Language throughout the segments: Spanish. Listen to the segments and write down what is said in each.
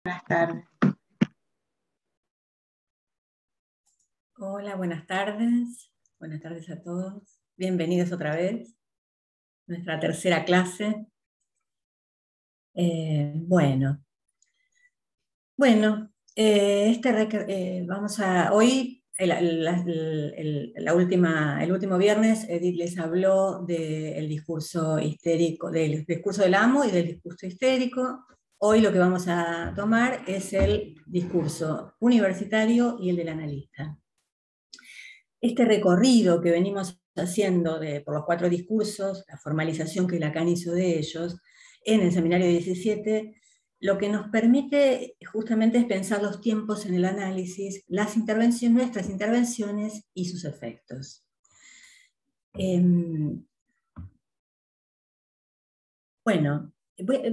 Buenas tardes. Hola, buenas tardes. Buenas tardes a todos. Bienvenidos otra vez a nuestra tercera clase. Hoy, el último viernes, Edith les habló del discurso histérico, del discurso del amo y del discurso histérico. Hoy lo que vamos a tomar es el discurso universitario y el del analista. Este recorrido que venimos haciendo por los 4 discursos, la formalización que Lacan hizo de ellos, en el seminario 17, lo que nos permite justamente es pensar los tiempos en el análisis, nuestras intervenciones y sus efectos.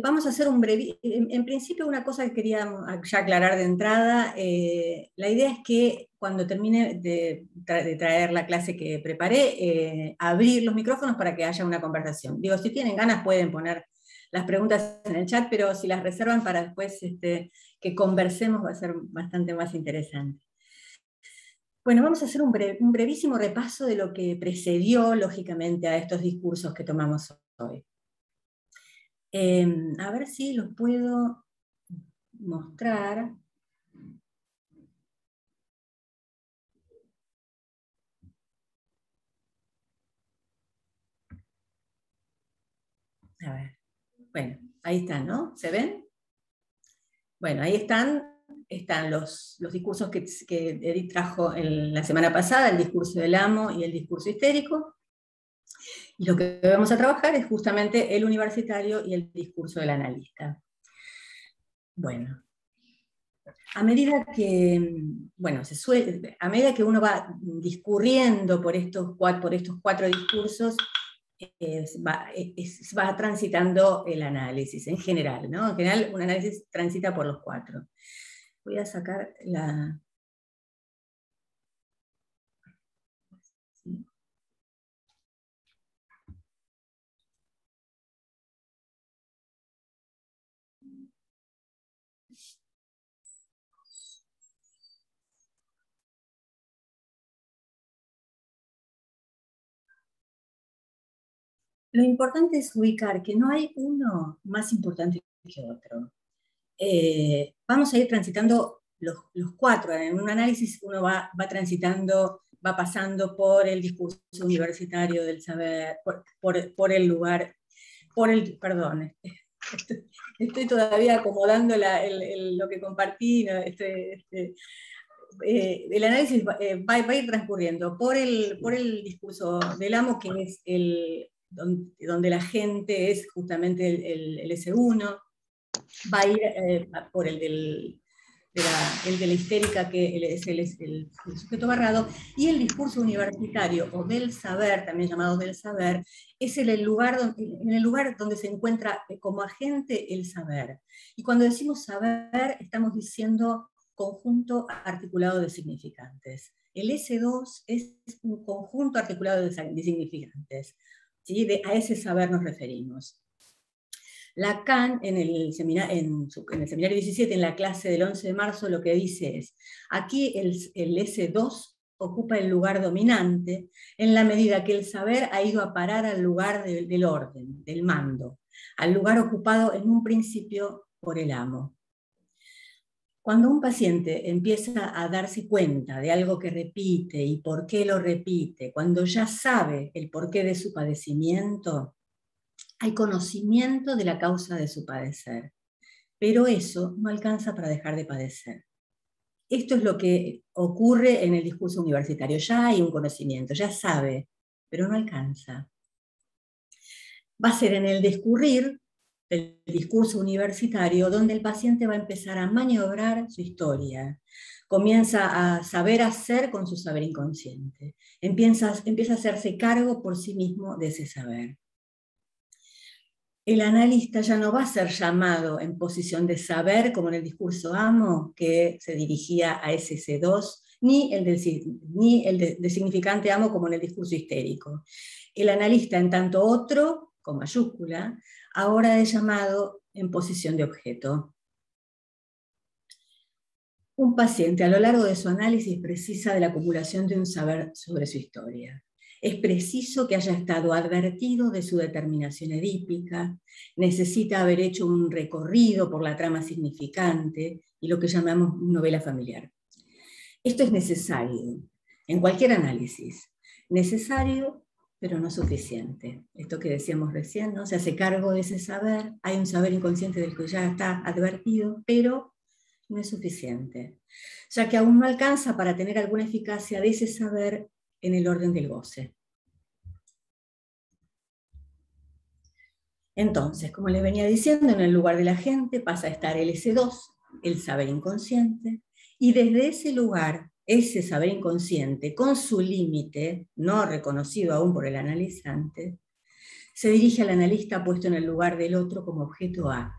Vamos a hacer un breve... En principio, una cosa que quería ya aclarar de entrada, la idea es que cuando termine de traer la clase que preparé, abrir los micrófonos para que haya una conversación. Digo, si tienen ganas pueden poner las preguntas en el chat, pero si las reservan para después que conversemos va a ser bastante más interesante. Bueno, vamos a hacer un brevísimo repaso de lo que precedió, lógicamente, a estos discursos que tomamos hoy. A ver si los puedo mostrar. A ver, bueno, ahí están, ¿no? ¿Se ven? Bueno, ahí están los discursos que Edith trajo la semana pasada, el discurso del amo y el discurso histérico. Y lo que vamos a trabajar es justamente el universitario y el discurso del analista. Bueno, a medida que uno va discurriendo por estos 4 discursos, va transitando el análisis en general, ¿no? En general, un análisis transita por los 4. Voy a sacar la... ¿Sí? Lo importante es ubicar que no hay uno más importante que otro. Vamos a ir transitando los 4. En un análisis uno va transitando, va pasando por el discurso universitario del saber, por el lugar, perdón, estoy todavía acomodando lo que compartí, ¿no? El análisis va a ir transcurriendo por el discurso del amo, que es donde la gente es justamente el S1, va a ir por el de la histérica, que es el sujeto barrado, y el discurso universitario, o del saber, también llamado del saber, es en el lugar donde se encuentra como agente el saber. Y cuando decimos saber, estamos diciendo conjunto articulado de significantes. El S2 es un conjunto articulado de significantes. ¿Sí? A ese saber nos referimos. Lacan, en el seminario 17, en la clase del 11 de marzo, lo que dice es, aquí el S2 ocupa el lugar dominante en la medida que el saber ha ido a parar al lugar del orden, del mando, al lugar ocupado en un principio por el amo. Cuando un paciente empieza a darse cuenta de algo que repite y por qué lo repite, cuando ya sabe el porqué de su padecimiento, hay conocimiento de la causa de su padecer, pero eso no alcanza para dejar de padecer. Esto es lo que ocurre en el discurso universitario. Ya hay un conocimiento, ya sabe, pero no alcanza. Va a ser en el discurrir del discurso universitario donde el paciente va a empezar a maniobrar su historia. Comienza a saber hacer con su saber inconsciente. Empieza a hacerse cargo por sí mismo de ese saber. El analista ya no va a ser llamado en posición de saber, como en el discurso amo, que se dirigía a ese C2, ni el de significante amo, como en el discurso histérico. El analista, en tanto otro, con mayúscula, ahora es llamado en posición de objeto. Un paciente a lo largo de su análisis precisa de la acumulación de un saber sobre su historia. Es preciso que haya estado advertido de su determinación edípica, necesita haber hecho un recorrido por la trama significante y lo que llamamos novela familiar. Esto es necesario en cualquier análisis, necesario pero no suficiente. Esto que decíamos recién, ¿no? Se hace cargo de ese saber, hay un saber inconsciente del que ya está advertido, pero no es suficiente, ya que aún no alcanza para tener alguna eficacia de ese saber en el orden del goce. Entonces, como les venía diciendo, en el lugar de la gente pasa a estar el S2, el saber inconsciente, y desde ese lugar, ese saber inconsciente, con su límite, no reconocido aún por el analizante, se dirige al analista puesto en el lugar del otro como objeto A.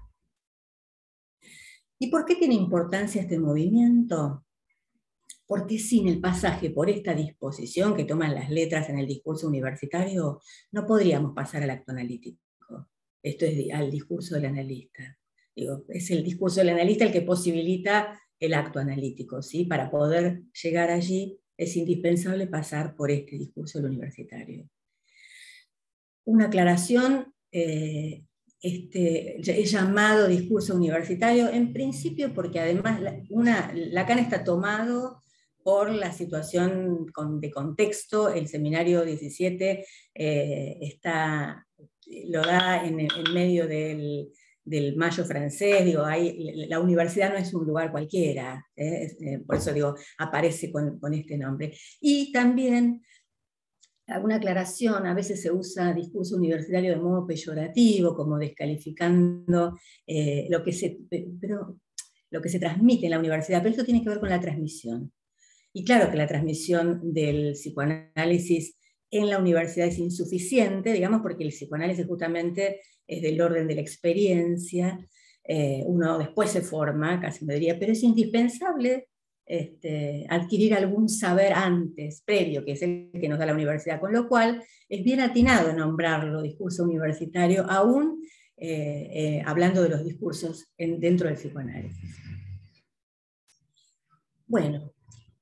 ¿Y por qué tiene importancia este movimiento? Porque sin el pasaje por esta disposición que toman las letras en el discurso universitario, no podríamos pasar al acto analítico. Esto es al discurso del analista. Digo, es el discurso del analista el que posibilita el acto analítico, ¿sí? Para poder llegar allí es indispensable pasar por este discurso del universitario. Una aclaración, es llamado discurso universitario, en principio porque además Lacan está tomado por la situación de contexto. El seminario 17 lo da en medio del Mayo francés. Digo, la universidad no es un lugar cualquiera, por eso digo, aparece con este nombre. Y también alguna aclaración: a veces se usa discurso universitario de modo peyorativo, como descalificando lo que se transmite en la universidad, pero esto tiene que ver con la transmisión. Y claro que la transmisión del psicoanálisis en la universidad es insuficiente, digamos, porque el psicoanálisis justamente es del orden de la experiencia, uno después se forma, casi me diría, pero es indispensable adquirir algún saber antes, previo, que es el que nos da la universidad, con lo cual es bien atinado nombrarlo discurso universitario, aún hablando de los discursos dentro del psicoanálisis. Bueno,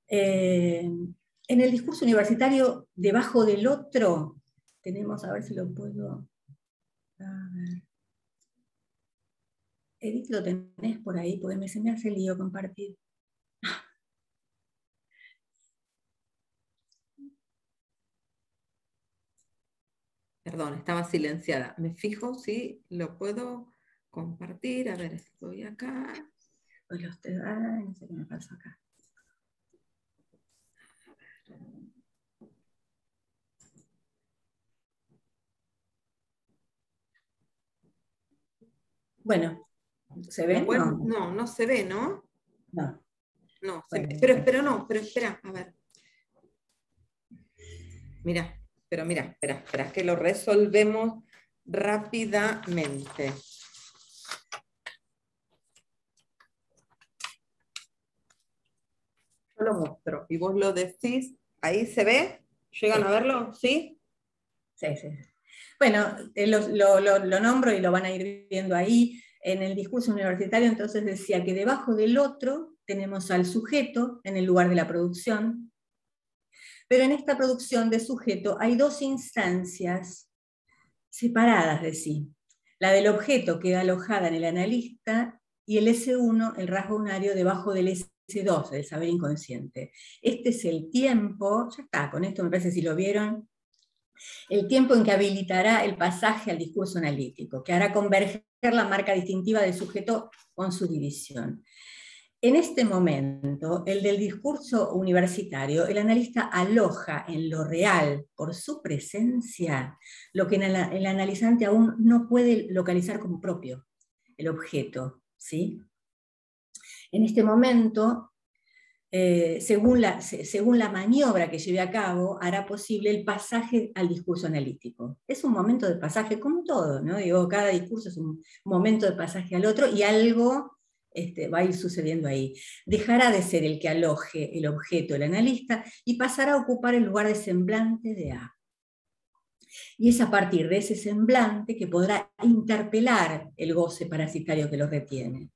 en el discurso universitario, debajo del otro, tenemos, a ver si lo puedo... A ver. Edith, ¿lo tenés por ahí? Porque se me hace lío compartir. Perdón, estaba silenciada. Me fijo si lo puedo compartir. A ver, estoy acá. No sé qué me pasó acá. Bueno, ¿se ve? No se ve, ¿no? No. No, bueno, pero espera, a ver. Mira, espera, que lo resolvemos rápidamente. Yo lo muestro y vos lo decís. ¿Ahí se ve? ¿Llegan a verlo? ¿Sí? Sí. Bueno, lo nombro y lo van a ir viendo ahí. En el discurso universitario entonces decía que debajo del otro tenemos al sujeto en el lugar de la producción, pero en esta producción de sujeto hay dos instancias separadas de sí. La del objeto queda alojada en el analista y el S1, el rasgo unario, debajo del S2, el saber inconsciente. Este es el tiempo, ya está, con esto me parece, si lo vieron, el tiempo en que habilitará el pasaje al discurso analítico, que hará converger la marca distintiva del sujeto con su división. En este momento, el del discurso universitario, el analista aloja en lo real, por su presencia, lo que el analizante aún no puede localizar como propio, el objeto, ¿sí? En este momento, según la maniobra que lleve a cabo, hará posible el pasaje al discurso analítico. Es un momento de pasaje como todo, ¿no? Digo, cada discurso es un momento de pasaje al otro y algo va a ir sucediendo ahí. Dejará de ser el que aloje el objeto, el analista, y pasará a ocupar el lugar de semblante de A. Y es a partir de ese semblante que podrá interpelar el goce parasitario que lo retiene.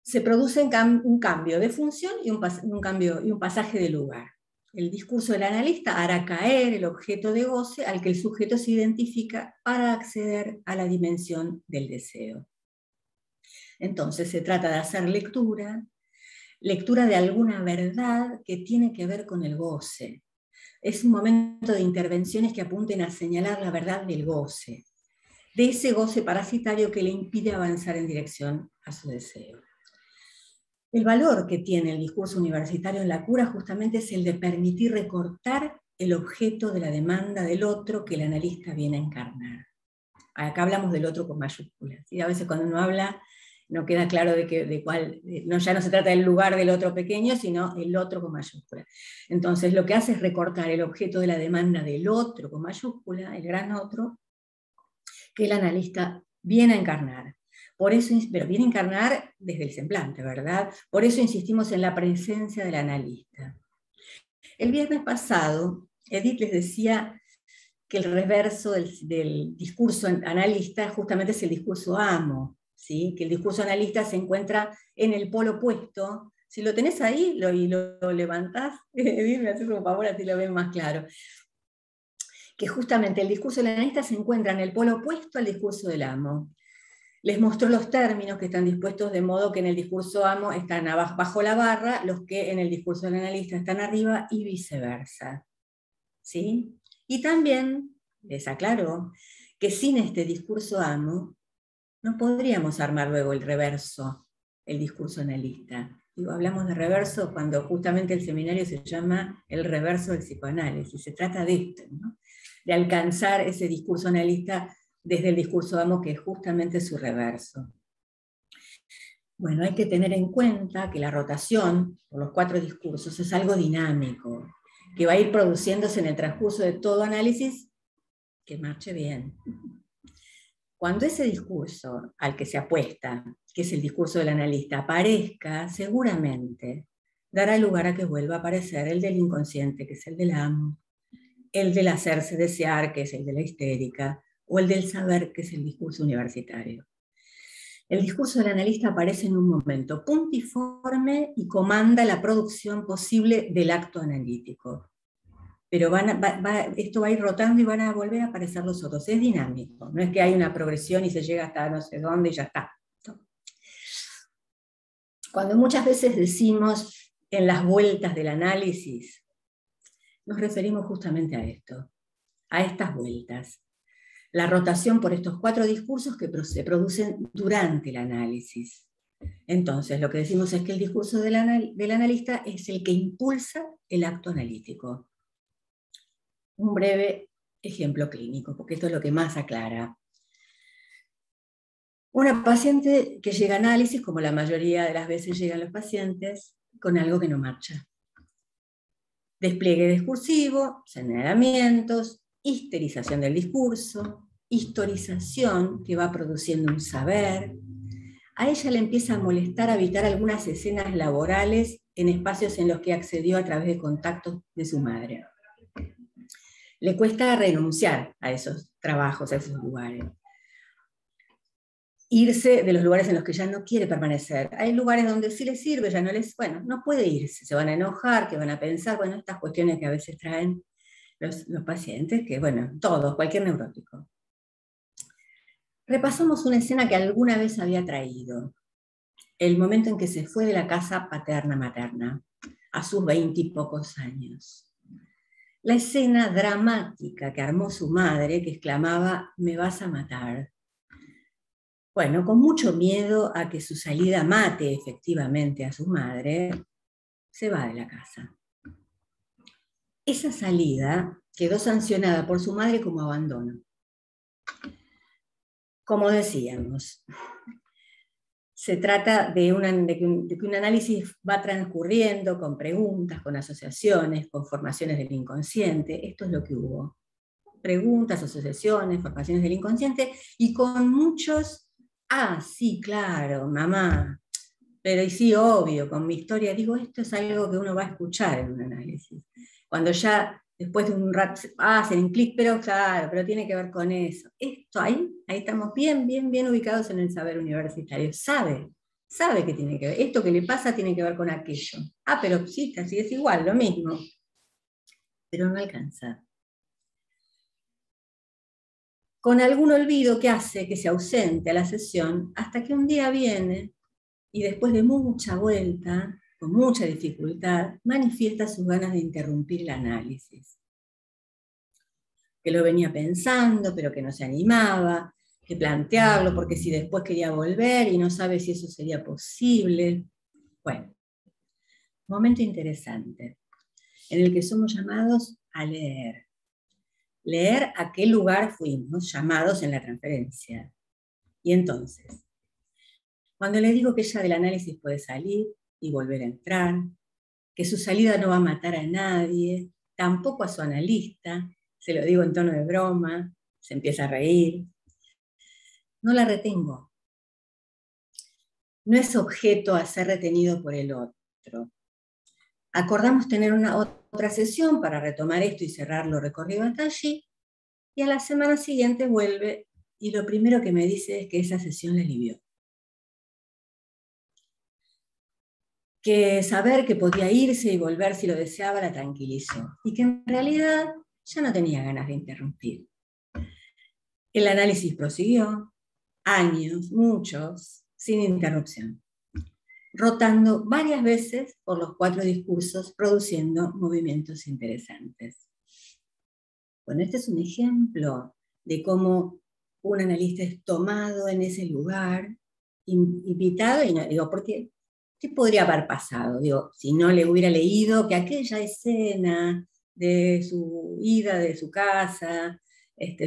se produce un cambio de función y un pasaje de lugar. El discurso del analista hará caer el objeto de goce al que el sujeto se identifica para acceder a la dimensión del deseo. Entonces se trata de hacer lectura de alguna verdad que tiene que ver con el goce. Es un momento de intervenciones que apunten a señalar la verdad del goce, de ese goce parasitario que le impide avanzar en dirección a su deseo. El valor que tiene el discurso universitario en la cura justamente es el de permitir recortar el objeto de la demanda del otro que el analista viene a encarnar. Acá hablamos del otro con mayúsculas, ¿sí? A veces cuando uno habla no queda claro ya no se trata del lugar del otro pequeño, sino el otro con mayúscula. Entonces lo que hace es recortar el objeto de la demanda del otro con mayúscula, el gran otro, que el analista viene a encarnar. Por eso, pero viene a encarnar desde el semblante, ¿verdad? Por eso insistimos en la presencia del analista. El viernes pasado, Edith les decía que el reverso del discurso analista justamente es el discurso amo, ¿sí? Que el discurso analista se encuentra en el polo opuesto. Si lo tenés ahí y lo levantás, Edith, me haces un favor, así lo ven más claro. Que justamente el discurso del analista se encuentra en el polo opuesto al discurso del amo. Les mostró los términos que están dispuestos de modo que en el discurso amo están bajo la barra, los que en el discurso del analista están arriba y viceversa. ¿Sí? Y también les aclaró que sin este discurso amo no podríamos armar luego el reverso, el discurso analista. Digo, hablamos de reverso cuando justamente el seminario se llama el reverso del psicoanálisis. Se trata de esto, ¿no? De alcanzar ese discurso analista desde el discurso amo, que es justamente su reverso. Bueno, hay que tener en cuenta que la rotación por los 4 discursos es algo dinámico, que va a ir produciéndose en el transcurso de todo análisis que marche bien. Cuando ese discurso al que se apuesta, que es el discurso del analista, aparezca, seguramente dará lugar a que vuelva a aparecer el del inconsciente, que es el del amo, el del hacerse desear, que es el de la histérica, o el del saber, que es el discurso universitario. El discurso del analista aparece en un momento puntiforme y comanda la producción posible del acto analítico. Pero esto va a ir rotando y van a volver a aparecer los otros. Es dinámico, no es que hay una progresión y se llega hasta no sé dónde y ya está. No. Cuando muchas veces decimos en las vueltas del análisis, nos referimos justamente a esto, a estas vueltas. La rotación por estos 4 discursos que se producen durante el análisis. Entonces, lo que decimos es que el discurso del analista es el que impulsa el acto analítico. Un breve ejemplo clínico, porque esto es lo que más aclara. Una paciente que llega a análisis, como la mayoría de las veces llegan los pacientes, con algo que no marcha. Despliegue discursivo, señalamientos, histerización del discurso, historización que va produciendo un saber. A ella le empieza a molestar habitar algunas escenas laborales en espacios en los que accedió a través de contactos de su madre. Le cuesta renunciar a esos trabajos, a esos lugares. Irse de los lugares en los que ya no quiere permanecer. Hay lugares donde sí les sirve, ya no les, bueno, no puede irse, se van a enojar, que van a pensar, bueno, estas cuestiones que a veces traen los pacientes, que bueno, todos, cualquier neurótico. Repasamos una escena que alguna vez había traído, el momento en que se fue de la casa paterna-materna, a sus 20 y pocos años. La escena dramática que armó su madre, que exclamaba, "me vas a matar". Bueno, con mucho miedo a que su salida mate efectivamente a su madre, se va de la casa. Esa salida quedó sancionada por su madre como abandono. Como decíamos, se trata de que un análisis va transcurriendo con preguntas, con asociaciones, con formaciones del inconsciente. Esto es lo que hubo. Preguntas, asociaciones, formaciones del inconsciente, y con muchos, sí, claro, mamá, pero y sí, obvio, con mi historia. Digo, esto es algo que uno va a escuchar en un análisis. Cuando ya, después de un rato, hacen un clic, pero claro, pero tiene que ver con eso. Esto ahí estamos bien ubicados en el saber universitario. Sabe sabe que tiene que ver, esto que le pasa tiene que ver con aquello. Ah, pero sí, casi es igual, lo mismo. Pero no alcanza. Con algún olvido que hace que se ausente a la sesión, hasta que un día viene y después de mucha vuelta, con mucha dificultad, manifiesta sus ganas de interrumpir el análisis. Que lo venía pensando, pero que no se animaba, que plantearlo, porque si después quería volver y no sabe si eso sería posible. Bueno, momento interesante, en el que somos llamados a leer. Leer a qué lugar fuimos llamados en la transferencia. Y entonces, cuando le digo que ella del análisis puede salir y volver a entrar, que su salida no va a matar a nadie, tampoco a su analista, se lo digo en tono de broma, se empieza a reír. No la retengo. No es objeto a ser retenido por el otro. Acordamos tener otra sesión para retomar esto y cerrar lo recorrido hasta allí, y a la semana siguiente vuelve y lo primero que me dice es que esa sesión le alivió. Que saber que podía irse y volver si lo deseaba la tranquilizó, y que en realidad ya no tenía ganas de interrumpir. El análisis prosiguió, años, muchos, sin interrupción, rotando varias veces por los 4 discursos, produciendo movimientos interesantes. Bueno, este es un ejemplo de cómo un analista es tomado en ese lugar, invitado, y no, digo, porque ¿qué podría haber pasado? Digo, si no le hubiera leído que aquella escena de su ida de su casa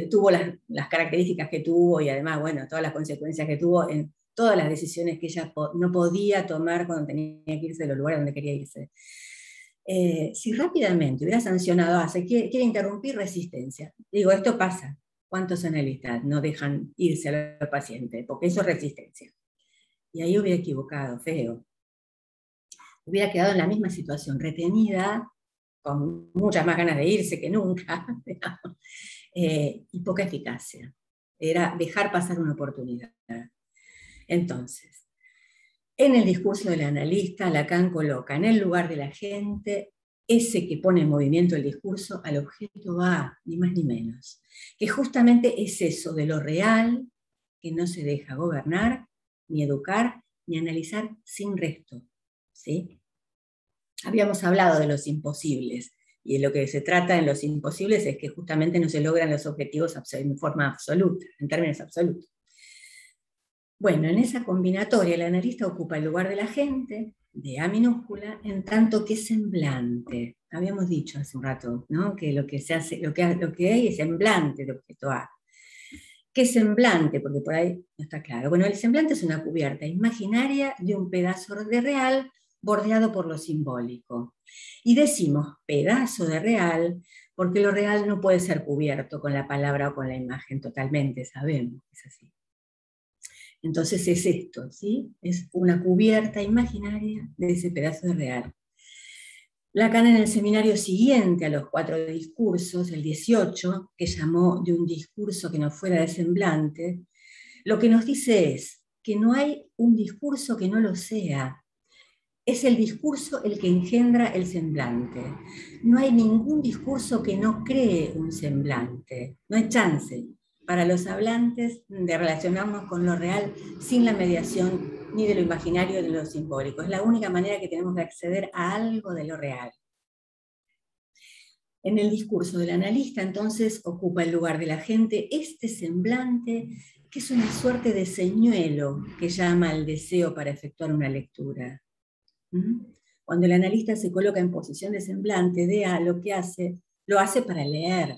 tuvo las características que tuvo y además, bueno, todas las consecuencias que tuvo en todas las decisiones que ella no podía tomar cuando tenía que irse de los lugares donde quería irse. Si rápidamente hubiera sancionado, quiere interrumpir resistencia. Digo, esto pasa. ¿Cuántos analistas no dejan irse a los pacientes? Porque eso es resistencia. Y ahí hubiera equivocado, feo. Hubiera quedado en la misma situación, retenida, con muchas más ganas de irse que nunca, y poca eficacia. Era dejar pasar una oportunidad. Entonces, en el discurso del analista, Lacan coloca en el lugar de la gente ese que pone en movimiento el discurso al objeto A, ni más ni menos, que justamente es eso de lo real, que no se deja gobernar, ni educar, ni analizar sin resto. ¿Sí? Habíamos hablado de los imposibles, y de lo que se trata en los imposibles es que justamente no se logran los objetivos en forma absoluta, en términos absolutos. Bueno, en esa combinatoria el analista ocupa el lugar de la gente, de A minúscula, en tanto que semblante. Habíamos dicho hace un rato, ¿no? Que lo que se hace, lo que hay es semblante de objeto A. ¿Qué semblante? Porque por ahí no está claro. Bueno, el semblante es una cubierta imaginaria de un pedazo de real bordeado por lo simbólico. Y decimos pedazo de real porque lo real no puede ser cubierto con la palabra o con la imagen totalmente, sabemos que es así. Entonces es esto, ¿sí? Es una cubierta imaginaria de ese pedazo de real. Lacan en el seminario siguiente a los 4 discursos, el 18, que llamó de un discurso que no fuera de semblante, lo que nos dice es que no hay un discurso que no lo sea. Es el discurso el que engendra el semblante. No hay ningún discurso que no cree un semblante. No hay chance para los hablantes de relacionarnos con lo real sin la mediación ni de lo imaginario ni de lo simbólico. Es la única manera que tenemos de acceder a algo de lo real. En el discurso del analista, entonces, ocupa el lugar de la gente este semblante, que es una suerte de señuelo que llama al deseo para efectuar una lectura. Cuando el analista se coloca en posición de semblante de A, lo hace para leer.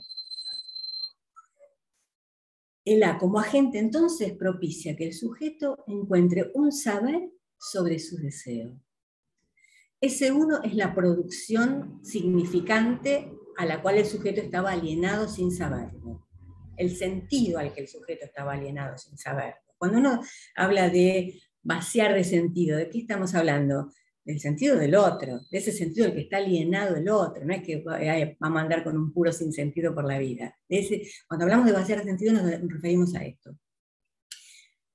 El A como agente entonces propicia que el sujeto encuentre un saber sobre su deseo. Ese uno es la producción significante a la cual el sujeto estaba alienado sin saberlo. El sentido al que el sujeto estaba alienado sin saberlo. Cuando uno habla de vaciar de sentido, ¿de qué estamos hablando? Del sentido del otro, de ese sentido del que está alienado el otro, no es que vamos a andar con un puro sinsentido por la vida. Cuando hablamos de vaciar de sentido nos referimos a esto.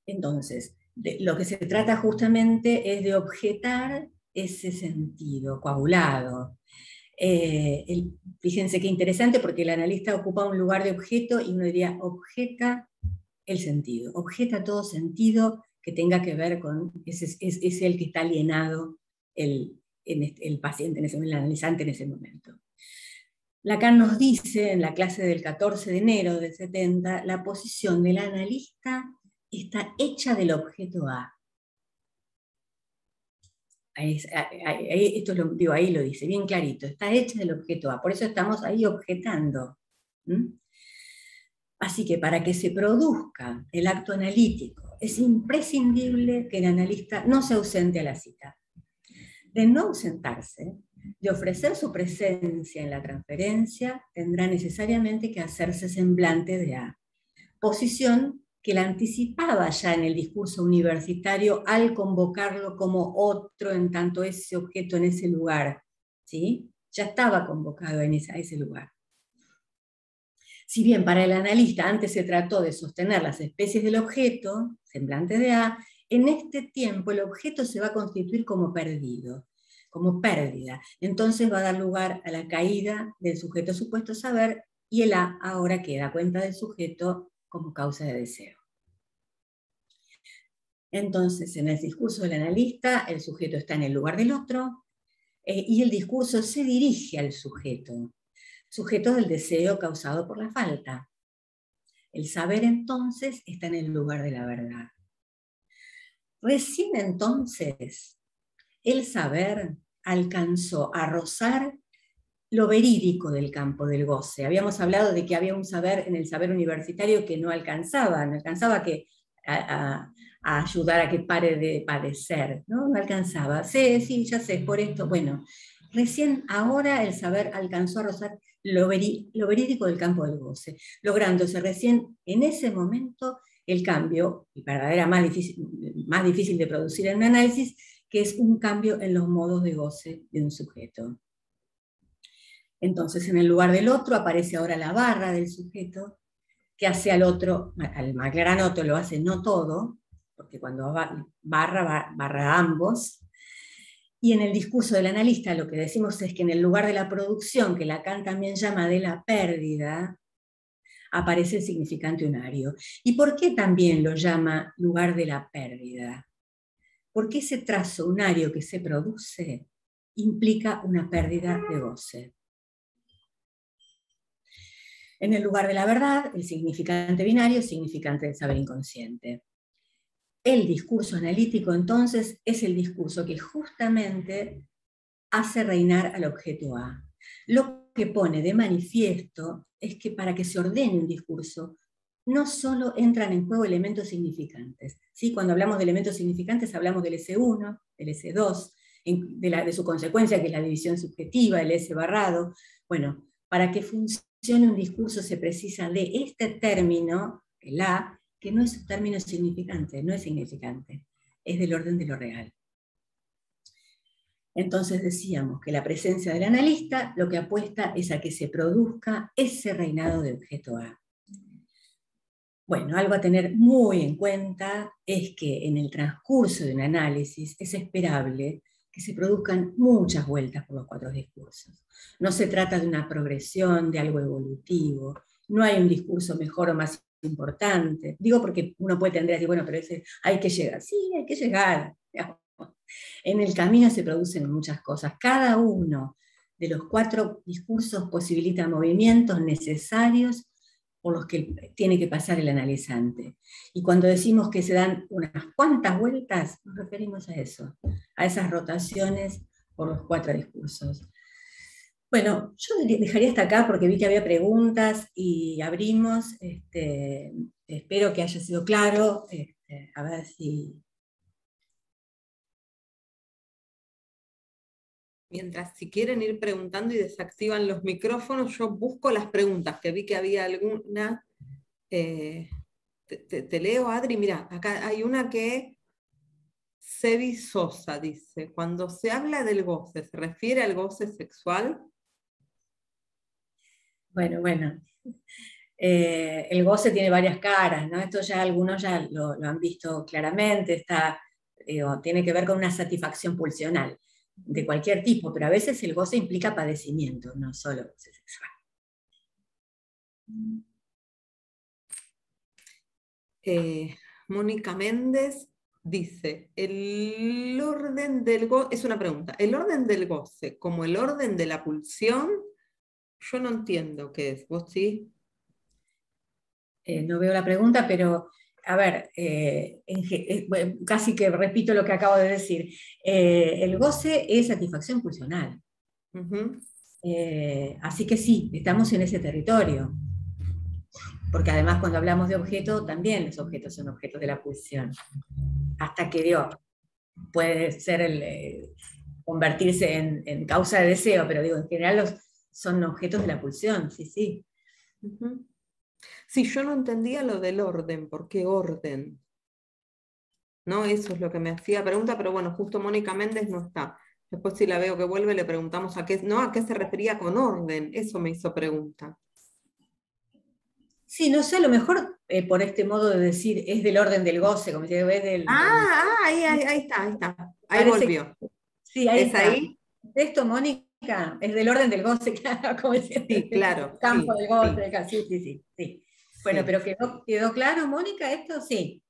Entonces, lo que se trata justamente es de objetar ese sentido coagulado. Fíjense qué interesante, porque el analista ocupa un lugar de objeto y uno diría objeta el sentido, objeta todo sentido que tenga que ver con, es el que está alienado el paciente, el analizante en ese momento. Lacan nos dice en la clase del 14 de enero del 70, la posición del analista está hecha del objeto A. Esto digo, ahí lo dice, bien clarito, está hecha del objeto A, por eso estamos ahí objetando. Así que para que se produzca el acto analítico, es imprescindible que el analista no se ausente a la cita. De no ausentarse, de ofrecer su presencia en la transferencia, tendrá necesariamente que hacerse semblante de A, posición que la anticipaba ya en el discurso universitario al convocarlo como otro en tanto ese objeto en ese lugar, ¿sí? Ya estaba convocado a ese lugar. Si bien para el analista antes se trató de sostener las especies del objeto, semblante de A, en este tiempo el objeto se va a constituir como perdido, como pérdida. Entonces va a dar lugar a la caída del sujeto supuesto saber, y el A ahora queda cuenta del sujeto como causa de deseo. Entonces, en el discurso del analista, el sujeto está en el lugar del otro, y el discurso se dirige al sujeto del deseo causado por la falta. El saber entonces está en el lugar de la verdad. Recién entonces, el saber alcanzó a rozar lo verídico del campo del goce. Habíamos hablado de que había un saber en el saber universitario que no alcanzaba a ayudar a que pare de padecer, ¿no? No alcanzaba. Sí, ya sé, por esto, bueno, recién ahora el saber alcanzó a rozar lo verídico del campo del goce, lográndose recién en ese momento el cambio, y verdadera más difícil de producir en un análisis, que es un cambio en los modos de goce de un sujeto. Entonces, en el lugar del otro aparece ahora la barra del sujeto, que hace al otro, al más granoto lo hace no todo, porque cuando barra a ambos. Y en el discurso del analista lo que decimos es que en el lugar de la producción, que Lacan también llama de la pérdida, aparece el significante unario. ¿Y por qué también lo llama lugar de la pérdida? Porque ese trazo unario que se produce implica una pérdida de goce. En el lugar de la verdad, el significante binario, significante del saber inconsciente. El discurso analítico, entonces, es el discurso que justamente hace reinar al objeto A. Lo que pone de manifiesto es que para que se ordene un discurso, no solo entran en juego elementos significantes. ¿Sí? Cuando hablamos de elementos significantes, hablamos del S1, del S2, de su consecuencia, que es la división subjetiva, el S barrado. Bueno, para que funcione un discurso se precisa de este término, el A, que no es un término significante, no es significante, es del orden de lo real. Entonces decíamos que la presencia del analista lo que apuesta es a que se produzca ese reinado de objeto A. Bueno, algo a tener muy en cuenta es que en el transcurso de un análisis es esperable que se produzcan muchas vueltas por los cuatro discursos. No se trata de una progresión, de algo evolutivo, no hay un discurso mejor o más importante. Digo porque uno puede tender a decir, bueno, pero hay que llegar. Sí, hay que llegar. En el camino se producen muchas cosas. Cada uno de los cuatro discursos posibilita movimientos necesarios por los que tiene que pasar el analizante. Y cuando decimos que se dan unas cuantas vueltas, nos referimos a eso, a esas rotaciones por los cuatro discursos. Bueno, yo dejaría hasta acá porque vi que había preguntas y abrimos. Espero que haya sido claro. A ver si... Mientras, si quieren ir preguntando y desactivan los micrófonos, yo busco las preguntas, que vi que había alguna. Te leo, Adri, mira, acá hay una que Sebi Sosa dice, cuando se habla del goce, ¿se refiere al goce sexual? Bueno. El goce tiene varias caras, ¿no? Esto ya algunos ya lo han visto claramente, tiene que ver con una satisfacción pulsional de cualquier tipo, pero a veces el goce implica padecimiento, no solo goce sexual. Mónica Méndez dice, el orden del goce, es una pregunta, el orden del goce como el orden de la pulsión, yo no entiendo qué es, ¿vos sí? No veo la pregunta, pero a ver, bueno, casi que repito lo que acabo de decir. El goce es satisfacción pulsional. Ujú. Así que sí, estamos en ese territorio. Porque además cuando hablamos de objeto, también los objetos son objetos de la pulsión. Hasta que puede ser convertirse en causa de deseo, pero digo, en general son objetos de la pulsión, sí, sí. Ujú. Sí, yo no entendía lo del orden, ¿por qué orden? ¿No? Eso es lo que me hacía pregunta, pero bueno, justo Mónica Méndez no está. Después si la veo que vuelve le preguntamos a qué se refería con orden, eso me hizo pregunta. Sí, no sé, a lo mejor por este modo de decir es del orden del goce, como si ves Ahí está, ahí está. Ahí parece que volvió. sí, ahí ¿Es está. ahí? Esto, Mónica, es del orden del goce, claro, como decía, Sí, del claro, campo sí, del goce, sí, sí, sí, sí, sí. Bueno, sí. pero quedó claro, Mónica, esto sí.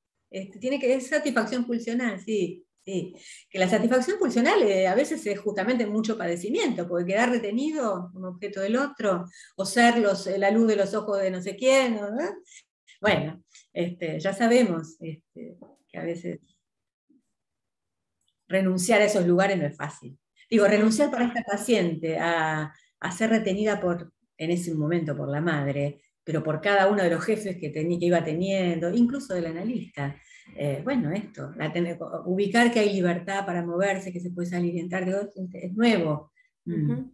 Tiene que es satisfacción pulsional, sí, sí. Que la satisfacción pulsional a veces es justamente mucho padecimiento, porque quedar retenido, un objeto del otro, o ser la luz de los ojos de no sé quién, ¿no? Bueno, ya sabemos que a veces renunciar a esos lugares no es fácil. Digo, Ujú, renunciar para esta paciente a ser retenida en ese momento por la madre, pero por cada uno de los jefes que iba teniendo, incluso del analista. Bueno, ubicar que hay libertad para moverse, que se puede salir y entrar, digo, es nuevo. ujú.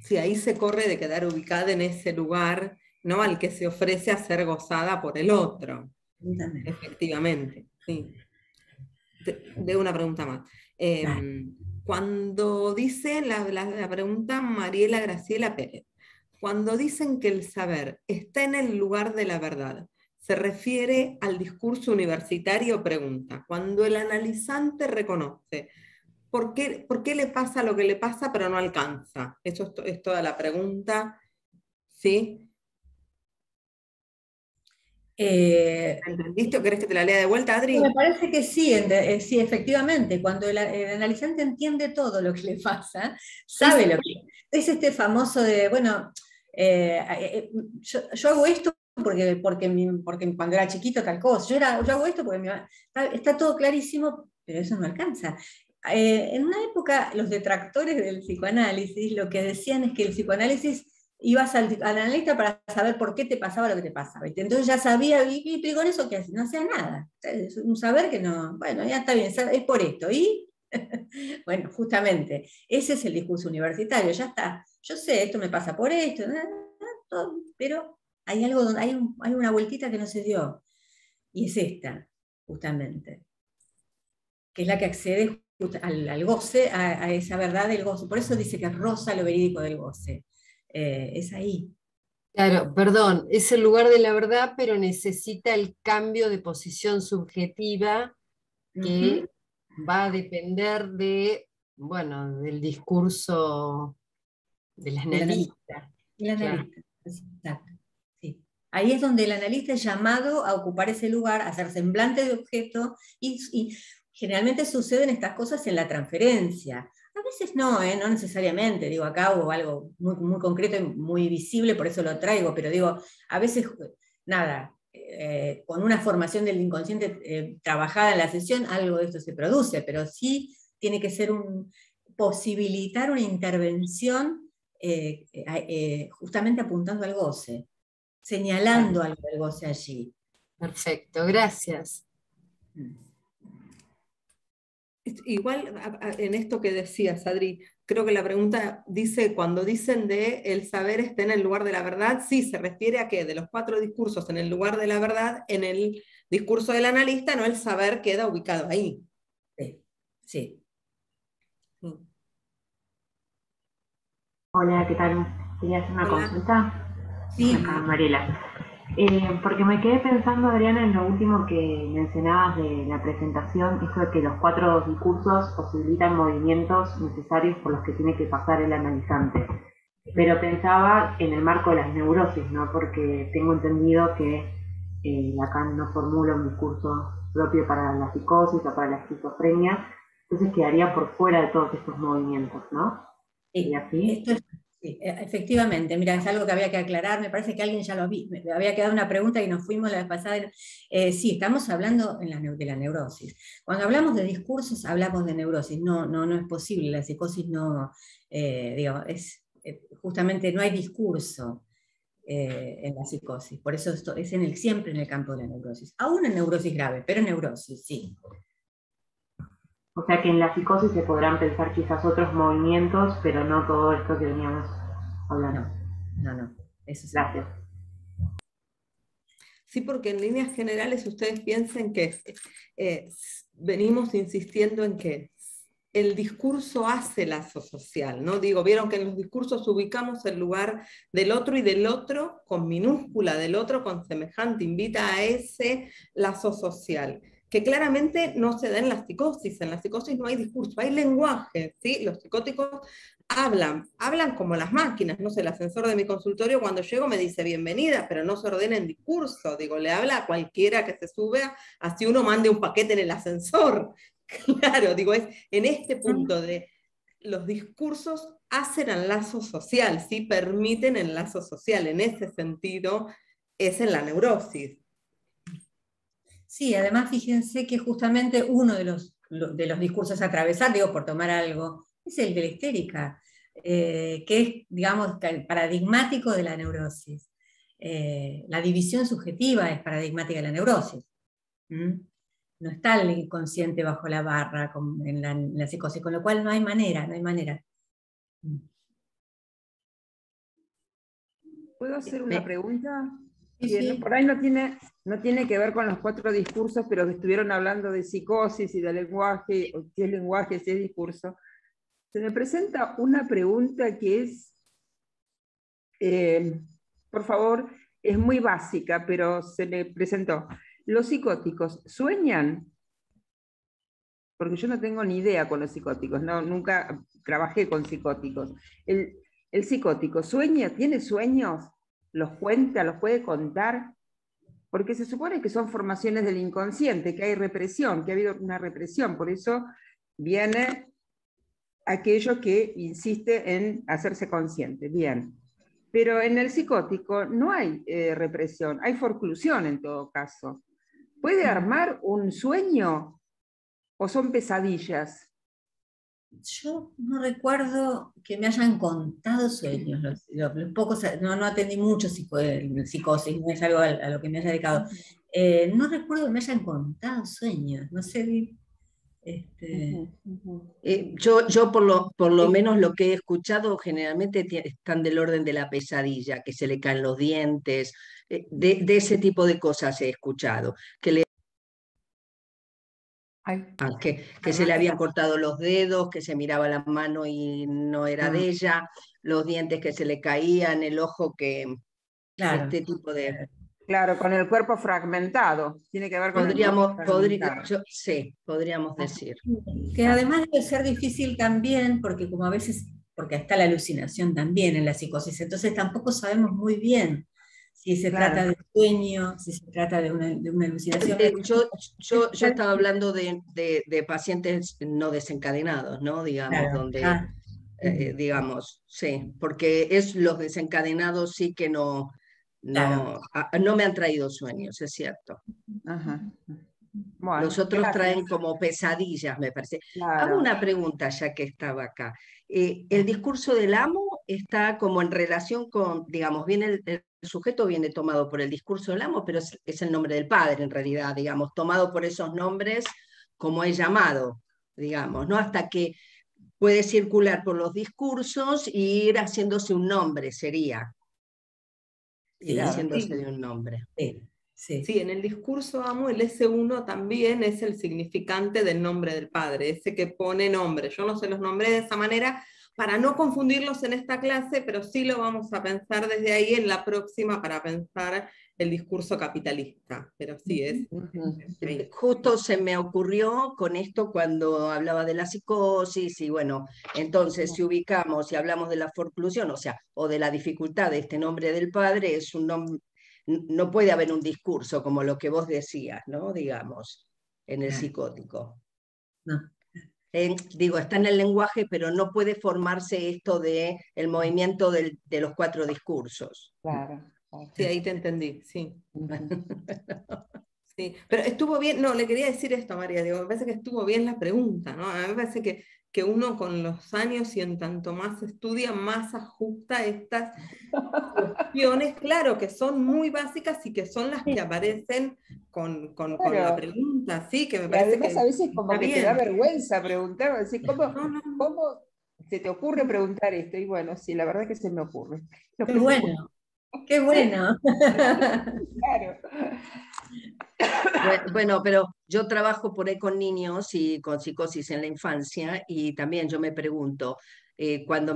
Sí, ahí se corre de quedar ubicada en ese lugar, ¿no? Al que se ofrece a ser gozada por el otro. Absolutamente. Efectivamente, sí. De una pregunta más. Dale. Cuando dice la pregunta Mariela Graciela Pérez, cuando dicen que el saber está en el lugar de la verdad, se refiere al discurso universitario, pregunta, cuando el analizante reconoce, por qué le pasa lo que le pasa pero no alcanza? Eso es toda la pregunta, ¿sí? Eh, ¿La entendiste o querés que te la lea de vuelta, Me Adri? parece que sí, sí, efectivamente, cuando el analizante entiende todo lo que le pasa, Sí, sabe sí. lo que es este famoso de, bueno, yo hago esto porque cuando era chiquito tal cosa, yo hago esto porque está todo clarísimo, pero eso no alcanza. En una época, los detractores del psicoanálisis lo que decían es que el psicoanálisis ibas al analista para saber por qué te pasaba lo que te pasaba. ¿Viste? Entonces ya sabía, y con eso que no hacía nada. Es un saber que no, bueno, ya está bien, es por esto. Y bueno, justamente, ese es el discurso universitario, ya está. Yo sé, esto me pasa por esto, pero hay algo donde hay una vueltita que no se dio. Y es esta, justamente, que es la que accede al goce, a esa verdad del goce. Por eso dice que roza lo verídico del goce. Es ahí. Claro, perdón, es el lugar de la verdad, pero necesita el cambio de posición subjetiva Ujú. que va a depender bueno, del discurso del Del analista. analista. El Claro, analista, exacto. Sí. Ahí es donde el analista es llamado a ocupar ese lugar, a hacer semblante de objeto, y generalmente suceden estas cosas en la transferencia. A veces no, no necesariamente, digo, acá hubo algo muy, muy concreto y muy visible, por eso lo traigo, pero digo, a veces, nada, con una formación del inconsciente trabajada en la sesión, algo de esto se produce, pero sí tiene que ser posibilitar una intervención justamente apuntando al goce, claro. señalando algo del goce allí. Perfecto, gracias. Igual en esto que decías, Adri, creo que la pregunta dice, cuando dicen de el saber está en el lugar de la verdad, sí, se refiere a que de los 4 discursos en el lugar de la verdad, en el discurso del analista, no el saber queda ubicado ahí. Sí, sí. Sí. Hola, ¿qué tal? Quería hacer una Hola. consulta. Sí, Acá, Mariela. Porque me quedé pensando, Adriana, en lo último que mencionabas de la presentación, esto de que los 4 discursos posibilitan movimientos necesarios por los que tiene que pasar el analizante. Pero pensaba en el marco de las neurosis, ¿no? Porque tengo entendido que Lacan no formula un discurso propio para la psicosis o para la esquizofrenia, entonces quedaría por fuera de todos estos movimientos, ¿no? sí, ¿Y así? sí, efectivamente, mira, es algo que había que aclarar, me parece que alguien ya lo vi, me había quedado una pregunta y nos fuimos la vez pasada. Sí, estamos hablando de la neurosis. Cuando hablamos de discursos, hablamos de neurosis, no es posible, la psicosis no, digo, justamente no hay discurso en la psicosis, por eso esto es siempre en el campo de la neurosis, aún en neurosis grave, pero en neurosis, sí. O sea que en la psicosis se podrán pensar quizás otros movimientos, pero no todo esto que veníamos hablando. No, eso sí. Gracias. Sí, porque en líneas generales ustedes piensen que venimos insistiendo en que el discurso hace lazo social, ¿no? Digo, vieron que en los discursos ubicamos el lugar del otro y del otro con minúscula, del otro con semejante, invita a ese lazo social, que claramente no se da en la psicosis no hay discurso, hay lenguaje, ¿sí? Los psicóticos hablan como las máquinas, no sé, el ascensor de mi consultorio cuando llego me dice bienvenida, pero no se ordena en discurso, digo, le habla a cualquiera que se sube, así uno mande un paquete en el ascensor. Claro, digo, es en este punto de los discursos hacen el lazo social, sí permiten el lazo social, en ese sentido es en la neurosis. Sí, además fíjense que justamente uno de los discursos a atravesar, digo, por tomar algo, es el de la histérica, que es, digamos, paradigmático de la neurosis. La división subjetiva es paradigmática de la neurosis. ¿Mm? No está el inconsciente bajo la barra como en la psicosis, con lo cual no hay manera. ¿Puedo hacer una pregunta? Sí, Que sí. por ahí no tiene que ver con los 4 discursos, pero que estuvieron hablando de psicosis y de lenguaje, o si es lenguaje, si es discurso. Se me presenta una pregunta que es, por favor, es muy básica, pero se me presentó. ¿Los psicóticos sueñan? Porque yo no tengo ni idea con los psicóticos, no, nunca trabajé con psicóticos. ¿El psicótico sueña? ¿Tiene sueños? ¿Los cuenta? ¿Los puede contar? Porque se supone que son formaciones del inconsciente, que hay represión, que ha habido una represión, por eso viene aquello que insiste en hacerse consciente. Bien. Pero en el psicótico no hay represión, hay forclusión en todo caso. ¿Puede armar un sueño o son pesadillas? Yo no recuerdo que me hayan contado sueños. Los pocos, no atendí mucho psicosis, no es algo a lo que me haya dedicado. No recuerdo que me hayan contado sueños. No sé. Yo por lo menos lo que he escuchado generalmente están del orden de la pesadilla, que se le caen los dientes, de ese tipo de cosas he escuchado, que se le habían cortado los dedos, que se miraba la mano y no era de ella, los dientes que se le caían, el ojo que... Claro. Este tipo de... Claro, con el cuerpo fragmentado. Tiene que ver con el cuerpo fragmentado. Sí, podríamos decir. Que además debe ser difícil también, porque como a veces, porque está la alucinación también en la psicosis, entonces tampoco sabemos muy bien si se trata de sueño, si se trata de una alucinación. Yo estaba hablando de pacientes no desencadenados, ¿no? Digamos, Claro. donde, digamos, sí, porque es los desencadenados sí que no me han traído sueños, es cierto. Ajá. Bueno, los otros gracias. traen como pesadillas, me parece. Claro. Hago una pregunta ya que estaba acá. El discurso del amo está como en relación con, digamos, viene el sujeto viene tomado por el discurso del amo, pero es el nombre del padre en realidad, digamos, tomado por esos nombres como es llamado, digamos, ¿no? Hasta que puede circular por los discursos y ir haciéndose un nombre, sería. Ir haciéndose de un nombre. Sí, en el discurso amo, el S1 también es el significante del nombre del padre, ese que pone nombre. Yo no se los nombré de esa manera para no confundirlos en esta clase, pero sí lo vamos a pensar desde ahí en la próxima para pensar el discurso capitalista. Pero sí, es... Justo se me ocurrió con esto cuando hablaba de la psicosis y bueno, entonces si ubicamos y hablamos de la forclusión, o sea, o de la dificultad de este nombre del padre, es un nombre, no puede haber un discurso como lo que vos decías, ¿no? Digamos, en el psicótico. No. Digo, está en el lenguaje, pero no puede formarse esto de el movimiento de los 4 discursos. Claro. Sí, ahí te entendí, sí. Sí, pero estuvo bien, no, le quería decir esto a María, digo, me parece que estuvo bien la pregunta, ¿no? A mí me parece que uno con los años y en tanto más estudia, más ajusta estas cuestiones, claro, que son muy básicas y que son las que aparecen con la pregunta, sí, que me Y parece además que a veces como está que te da bien. vergüenza preguntar, decir, No, no. ¿cómo se te ocurre preguntar esto? Y bueno, sí, la verdad que se me ocurre. Qué bueno, qué bueno. Claro. Bueno, pero yo trabajo por ahí con niños y con psicosis en la infancia y también yo me pregunto, cuando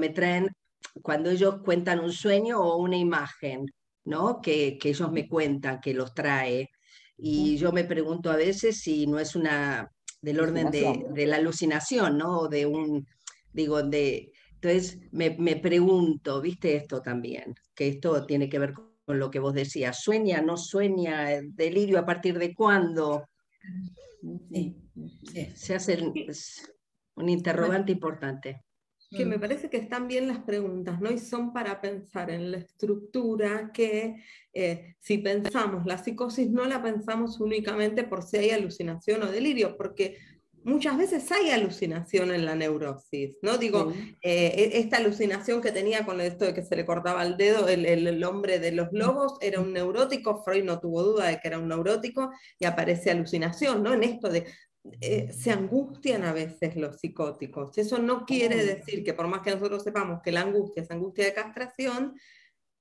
ellos cuentan un sueño o una imagen, ¿no? Que ellos me cuentan, que los trae, y yo me pregunto a veces si no es del orden de la alucinación, ¿no? O entonces me pregunto, ¿viste esto también? Que esto tiene que ver con lo que vos decías, ¿sueña, no sueña, delirio a partir de cuándo? Sí, sí. Se hace un interrogante importante. Que me parece que están bien las preguntas, ¿no? Y son para pensar en la estructura que si pensamos la psicosis no la pensamos únicamente por si hay alucinación o delirio, porque muchas veces hay alucinación en la neurosis, ¿no? Digo, esta alucinación que tenía con esto de que se le cortaba el dedo, el hombre de los lobos, era un neurótico, Freud no tuvo duda de que era un neurótico, y aparece alucinación, ¿no? En esto de se angustian a veces los psicóticos. Eso no quiere decir que por más que nosotros sepamos que la angustia es angustia de castración,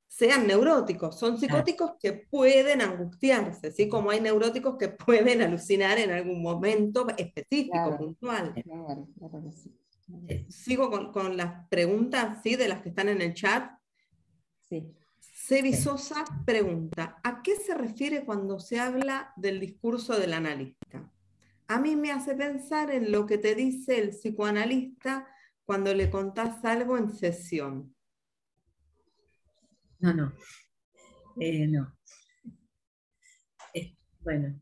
sean neuróticos. Son psicóticos que pueden angustiarse, ¿sí? Como hay neuróticos que pueden alucinar en algún momento específico, puntual. Claro, sí. Sigo con las preguntas, ¿sí? De las que están en el chat. Sí. Sebi Sosa pregunta, ¿a qué se refiere cuando se habla del discurso del analista? A mí me hace pensar en lo que te dice el psicoanalista cuando le contás algo en sesión. No. No. Bueno,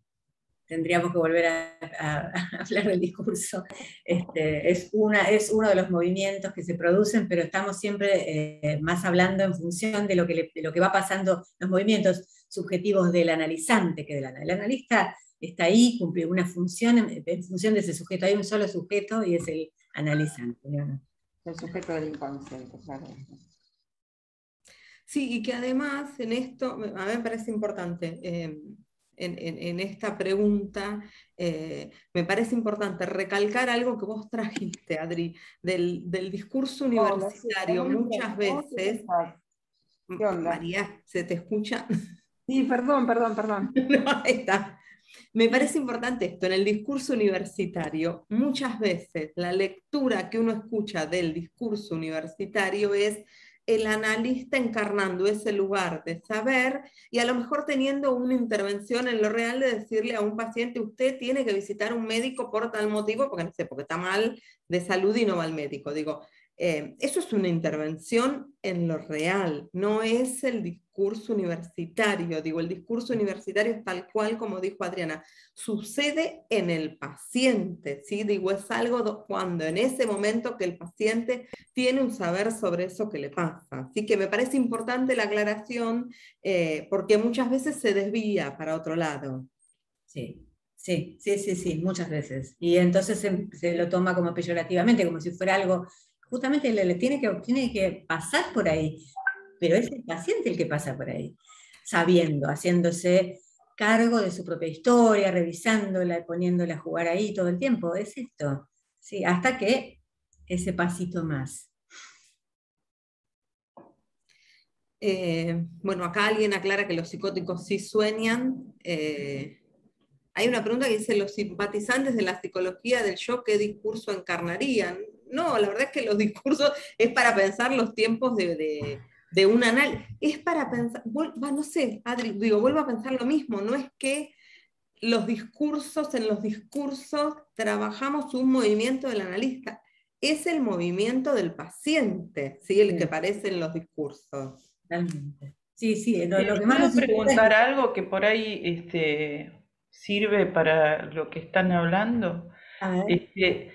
tendríamos que volver a hablar del discurso. Es uno de los movimientos que se producen, pero estamos siempre más hablando en función de lo que va pasando, los movimientos subjetivos del analizante que del analista. El analista está ahí, cumple una función en función de ese sujeto. Hay un solo sujeto y es el analizante, ¿no? El sujeto del inconsciente, claro. Sí, y que además en esto, a mí me parece importante, en esta pregunta, me parece importante recalcar algo que vos trajiste, Adri, del discurso universitario. Muchas veces, ¿Qué onda? María, ¿se te escucha? Sí, perdón. No, ahí está. Me parece importante esto, en el discurso universitario, muchas veces la lectura que uno escucha del discurso universitario es el analista encarnando ese lugar de saber y a lo mejor teniendo una intervención en lo real de decirle a un paciente, usted tiene que visitar un médico por tal motivo, porque no sé, porque está mal de salud y no va al médico. Digo, eso es una intervención en lo real, no es el discurso universitario. Digo, el discurso universitario es tal cual como dijo Adriana, sucede en el paciente, ¿sí? Digo, es algo cuando en ese momento que el paciente tiene un saber sobre eso que le pasa. Así que me parece importante la aclaración porque muchas veces se desvía para otro lado. Sí, muchas veces. Y entonces se lo toma como peyorativamente, como si fuera algo, justamente le tiene que pasar por ahí, pero es el paciente el que pasa por ahí, sabiendo, haciéndose cargo de su propia historia, revisándola, poniéndola a jugar ahí todo el tiempo, es esto. Sí, hasta que ese pasito más. Bueno, acá alguien aclara que los psicóticos sí sueñan. Hay una pregunta que dice, ¿los simpatizantes de la psicología del yo qué discurso encarnarían? No, la verdad es que los discursos es para pensar los tiempos de un análisis. Es para pensar, no sé, Adri, digo, vuelvo a pensar lo mismo, no es que en los discursos trabajamos un movimiento del analista, es el movimiento del paciente, ¿sí? El que aparece en los discursos. Totalmente. Sí, sí, lo que más ¿Puedo nos interesa preguntar algo que por ahí sirve para lo que están hablando? a ver,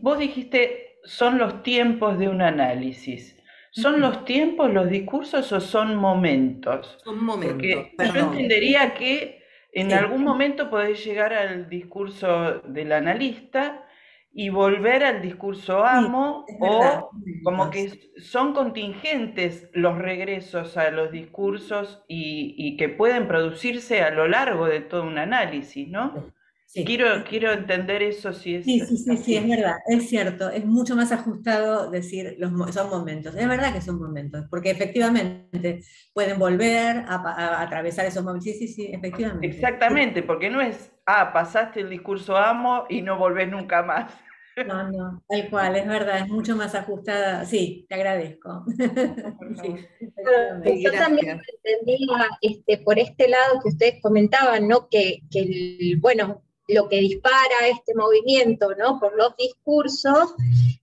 Vos dijiste, son los tiempos de un análisis. ¿Son los tiempos, los discursos o son momentos? Son momentos, Porque yo perdón. entendería que en Sí. algún momento podés llegar al discurso del analista y volver al discurso amo, es verdad, o como que son contingentes los regresos a los discursos y que pueden producirse a lo largo de todo un análisis, ¿no? sí. Quiero entender eso, si es Sí, sí, sí, así. sí, es verdad, es cierto, es mucho más ajustado decir son momentos, es verdad que son momentos, porque efectivamente pueden volver a atravesar esos momentos, sí, sí, sí, efectivamente. Exactamente, porque no es, pasaste el discurso amo y no volvés nunca más. No, no, tal cual, es verdad, es mucho más ajustada, sí, te agradezco. Sí, efectivamente. Yo también lo entendía por este lado que ustedes comentaban, ¿no? Bueno, lo que dispara este movimiento, ¿no? Por los discursos,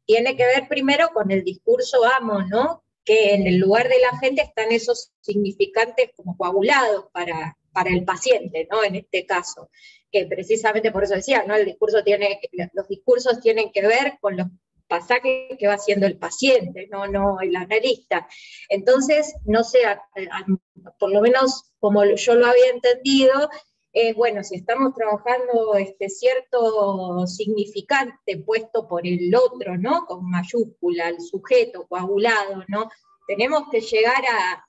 tiene que ver primero con el discurso amo, ¿no? Que en el lugar de la gente están esos significantes como coagulados para el paciente, ¿no? En este caso, que precisamente por eso decía, ¿no? Los discursos tienen que ver con los pasajes que va haciendo el paciente, no el analista. Entonces, no sé, por lo menos como yo lo había entendido, bueno, si estamos trabajando cierto significante puesto por el otro, ¿no? Con mayúscula, el sujeto coagulado, ¿no? Tenemos que llegar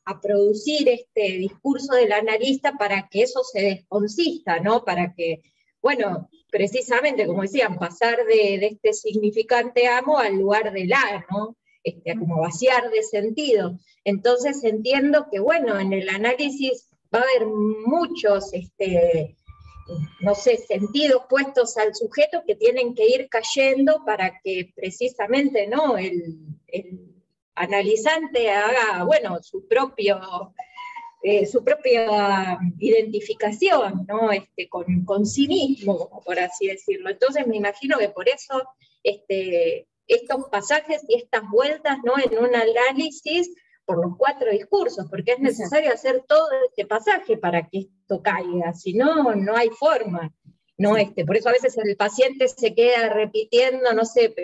a producir este discurso del analista para que eso se desconsista, ¿no? Para que, bueno, precisamente, como decían, pasar de este significante amo al lugar del a, ¿no? Como vaciar de sentido. Entonces entiendo que, bueno, en el análisis va a haber muchos, no sé, sentidos puestos al sujeto que tienen que ir cayendo para que precisamente, ¿no? El analizante haga, bueno, su propia identificación, ¿no? Con sí mismo, por así decirlo. Entonces me imagino que por eso estos pasajes y estas vueltas, ¿no? En un análisis por los 4 discursos, porque es necesario hacer todo este pasaje para que esto caiga, si no, no hay forma. ¿No? Por eso a veces el paciente se queda repitiendo, no sé,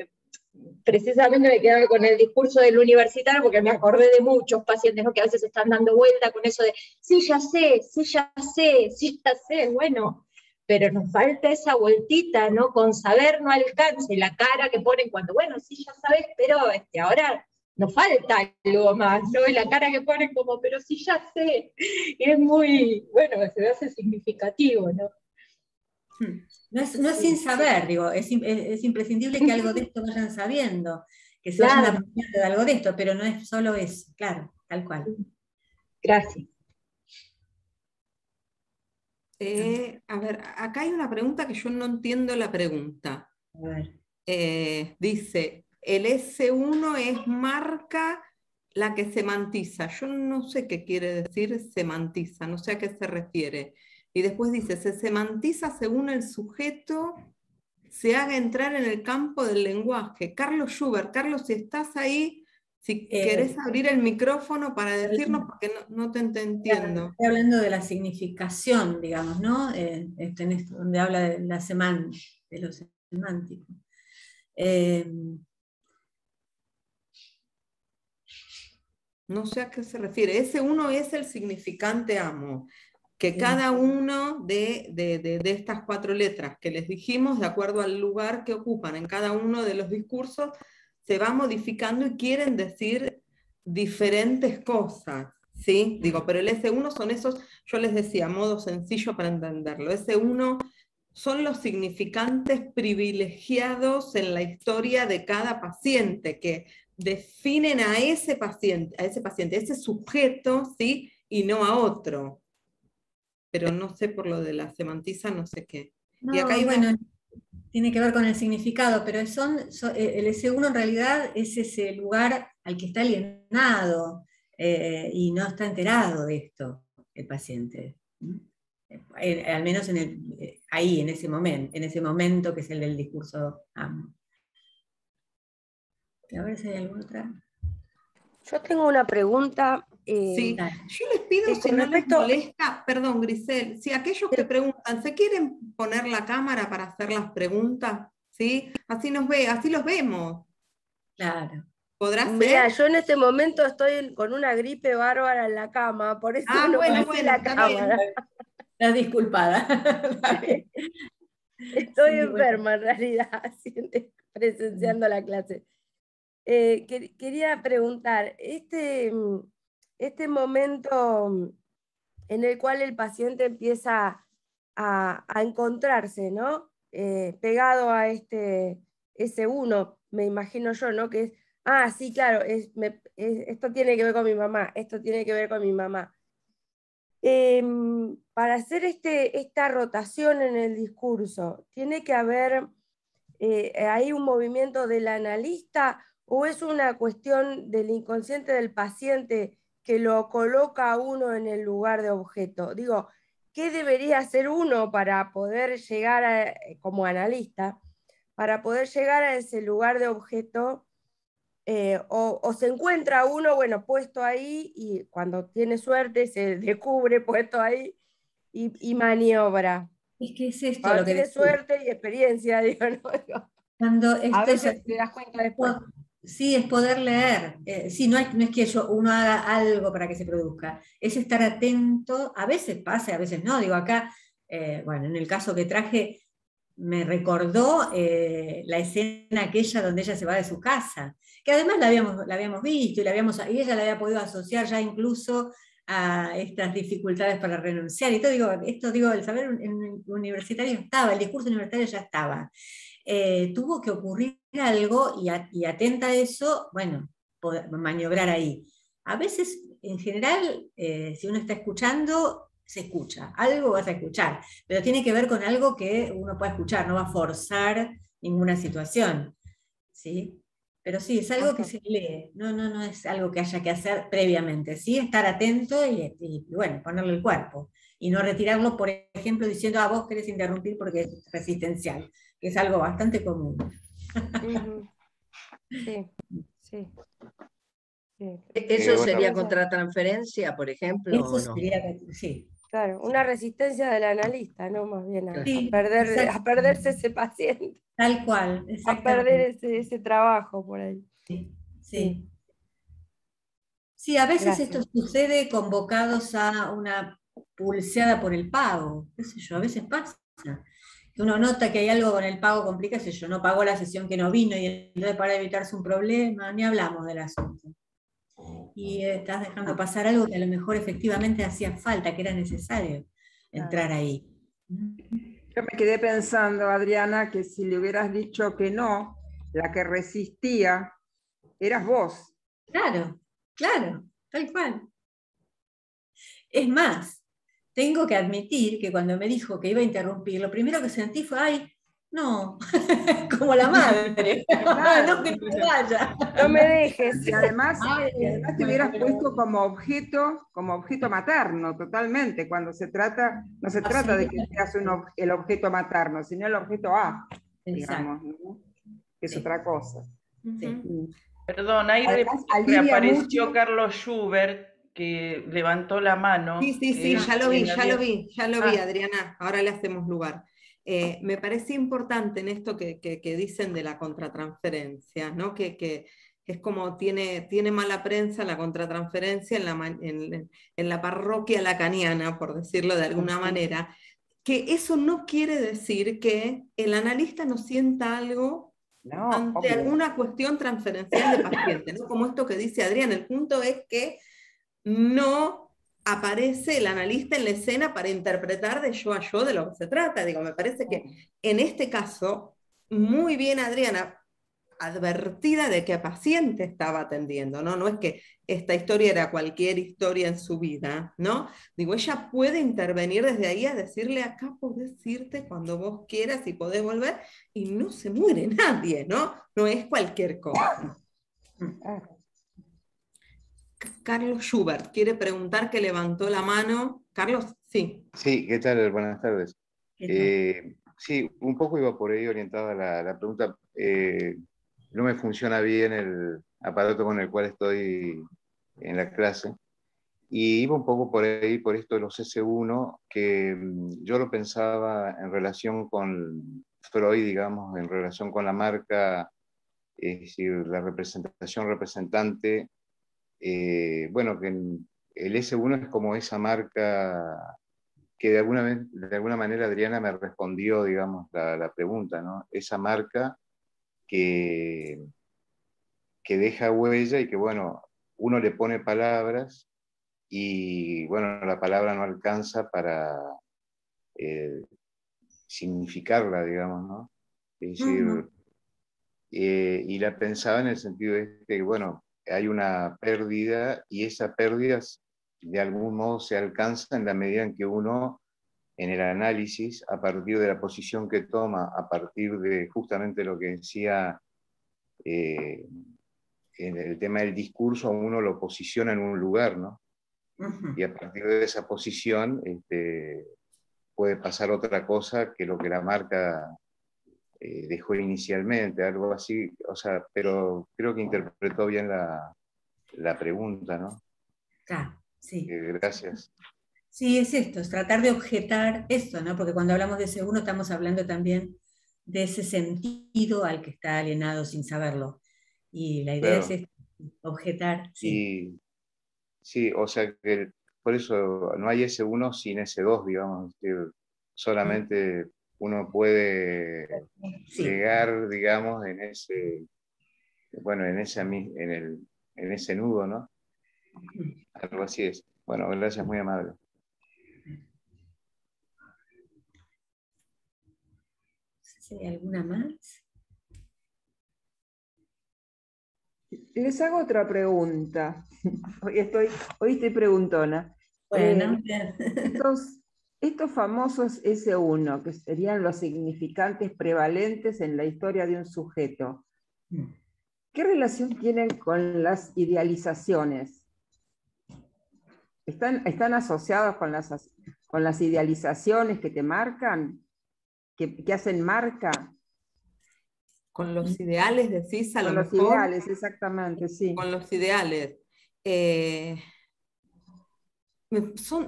precisamente me quedaba con el discurso del universitario, porque me acordé de muchos pacientes, ¿no? Que a veces están dando vuelta con eso de, sí, ya sé, sí, ya sé, sí, ya sé, bueno, pero nos falta esa vueltita, ¿no? Con saber no alcance, la cara que ponen cuando, bueno, sí, ya sabes, pero ahora nos falta algo más, ¿no? Y la cara que ponen como, pero sí, ya sé, y es muy, bueno, se me hace significativo, ¿no? No es sin saber, digo, es imprescindible que algo de esto vayan sabiendo, que se vayan aprendiendo de algo de esto, pero no es solo eso, claro, tal cual. Gracias. A ver, acá hay una pregunta que yo no entiendo la pregunta. A ver. Dice, el S1 es marca la que semantiza. Yo no sé qué quiere decir semantiza, no sé a qué se refiere. Y después dice, se semantiza según el sujeto se haga entrar en el campo del lenguaje. Carlos Schubert, Carlos, si estás ahí, si querés abrir el micrófono para decirnos, porque no te entiendo. Estoy hablando de la significación, digamos, ¿no? Donde habla de lo semántico. No sé a qué se refiere. Ese uno es el significante amo. Que cada uno de estas 4 letras que les dijimos, de acuerdo al lugar que ocupan en cada uno de los discursos, se va modificando y quieren decir diferentes cosas, ¿sí? Digo, pero el S1 son esos, yo les decía, modo sencillo para entenderlo. S1 son los significantes privilegiados en la historia de cada paciente, que definen a ese paciente, ese sujeto, ¿sí? Y no a otro. Pero no sé por lo de la semantiza, no sé qué. No, y acá hay bueno, Tiene que ver con el significado, pero el S1 en realidad es ese lugar al que está alienado y no está enterado de esto el paciente. Al menos ahí, en ese momento que es el del discurso amo. A ver si hay alguna otra. Yo tengo una pregunta. Sí, yo les pido, si no les molesta, perdón, Grisel, si aquellos que preguntan, ¿se quieren poner la cámara para hacer las preguntas? ¿Sí? Así los vemos. Claro. ¿Podrá ser? Mira, yo en este momento estoy con una gripe bárbara en la cama, por eso no pasé la cámara. Estás disculpada. Estoy enferma en realidad, presenciando la clase. Quería preguntar, este momento en el cual el paciente empieza a encontrarse, ¿no? Pegado a este S1, me imagino yo, ¿no? Que es, sí, claro, esto tiene que ver con mi mamá, esto tiene que ver con mi mamá. Para hacer esta rotación en el discurso, ¿tiene que haber ahí un movimiento del analista o es una cuestión del inconsciente del paciente que lo coloca a uno en el lugar de objeto? Digo, ¿qué debería hacer uno para poder llegar como analista, para poder llegar a ese lugar de objeto? O se encuentra uno, bueno, puesto ahí y cuando tiene suerte se descubre puesto ahí y maniobra. Es que es esto cuando lo que tiene suerte y experiencia, digo, ¿no? Cuando a veces te das cuenta después. Sí, es poder leer. Sí, no es que uno haga algo para que se produzca, es estar atento. A veces pasa, a veces no. Digo, acá, bueno, en el caso que traje, me recordó la escena aquella donde ella se va de su casa, que además la habíamos visto y ella la había podido asociar ya incluso a estas dificultades para renunciar. Y todo, el saber universitario estaba, el discurso universitario ya estaba. Tuvo que ocurrir algo y atenta a eso, bueno, poder maniobrar ahí. A veces, en general, si uno está escuchando, se escucha, algo vas a escuchar, pero tiene que ver con algo que uno pueda escuchar, no va a forzar ninguna situación, ¿sí? Pero sí, es algo que se lee, no es algo que haya que hacer previamente, sí, estar atento y bueno, ponerle el cuerpo, y no retirarlo, por ejemplo, diciendo, vos querés interrumpir porque es resistencial, que es algo bastante común. Sí, sí. ¿Eso sería contratransferencia, por ejemplo? Eso ¿o no? sería, sí. Claro, una resistencia del analista, ¿no? Más bien a Sí, perderse ese paciente. Tal cual, a perder ese trabajo por ahí. Sí. Sí, a veces Gracias. esto sucede convocados a una pulseada por el pago, qué sé yo, a veces pasa. Que uno nota que hay algo con el pago complicado, qué sé yo, no pagó la sesión que no vino y entonces para evitarse un problema, ni hablamos del asunto. Y estás dejando pasar algo que a lo mejor efectivamente hacía falta, que era necesario entrar ahí. Yo me quedé pensando, Adriana, que si le hubieras dicho que no, la que resistía eras vos. Claro, tal cual. Es más, tengo que admitir que cuando me dijo que iba a interrumpir, lo primero que sentí fue, ay, no, como la madre, no, que no vaya. No me dejes. Y además te hubieras puesto como objeto materno, totalmente, cuando no se trata de que seas el objeto materno, sino el objeto A, digamos, ¿no? Que es otra cosa. Perdón, ahí reapareció mucho Carlos Schubert, que levantó la mano. Sí, ya lo vi, Adriana, ahora le hacemos lugar. Me parece importante en esto que dicen de la contratransferencia, ¿no? Que es como tiene mala prensa la contratransferencia en la parroquia lacaniana, por decirlo de alguna manera, que eso no quiere decir que el analista no sienta algo ante alguna cuestión transferencial de paciente, ¿no? Como esto que dice Adrián, el punto es que no aparece el analista en la escena para interpretar de yo a yo de lo que se trata. Digo, me parece que en este caso, muy bien Adriana, advertida de qué paciente estaba atendiendo, ¿no? No es que esta historia era cualquier historia en su vida, ¿no? Digo, ella puede intervenir desde ahí a decirle, acá podés irte cuando vos quieras y podés volver, y no se muere nadie, ¿no? No es cualquier cosa. Carlos Schubert quiere preguntar, que levantó la mano. Carlos, sí. Sí, ¿qué tal? Buenas tardes. Sí, un poco iba por ahí orientada la pregunta. No me funciona bien el aparato con el cual estoy en la clase. Y iba un poco por ahí, por esto de los S1, que yo lo pensaba en relación con Freud, digamos, en relación con la marca, es decir, la representación representante. Bueno, que el S1 es como esa marca que de alguna manera Adriana me respondió, digamos, la pregunta, ¿no? Esa marca que deja huella y que, bueno, uno le pone palabras y, bueno, la palabra no alcanza para significarla, digamos, ¿no? Es decir, y la pensaba en el sentido de que, bueno, hay una pérdida y esa pérdida de algún modo se alcanza en la medida en que uno, en el análisis, a partir de la posición que toma, a partir de justamente lo que decía en el tema del discurso, a uno lo posiciona en un lugar, ¿no? Y a partir de esa posición puede pasar otra cosa que lo que la marca dejó inicialmente, algo así, o sea, pero creo que interpretó bien la pregunta, ¿no? Claro, sí. Gracias. Sí, es esto, es tratar de objetar esto, ¿no? Porque cuando hablamos de ese uno estamos hablando también de ese sentido al que está alienado sin saberlo. Y la idea Claro. es objetar, sí. Sí, o sea que por eso no hay S1 sin S2, digamos, solamente uno puede llegar, digamos, en ese, bueno, en ese nudo, ¿no? Algo así es. Bueno, gracias, muy amable. ¿Hay alguna más? Les hago otra pregunta. Hoy estoy preguntona. Bueno, estos famosos S1, que serían los significantes prevalentes en la historia de un sujeto, ¿qué relación tienen con las idealizaciones? ¿Están asociados con las idealizaciones que te marcan? ¿Que hacen marca? Con los ideales, decís, a lo mejor. Con los ideales, exactamente, sí. Con los ideales.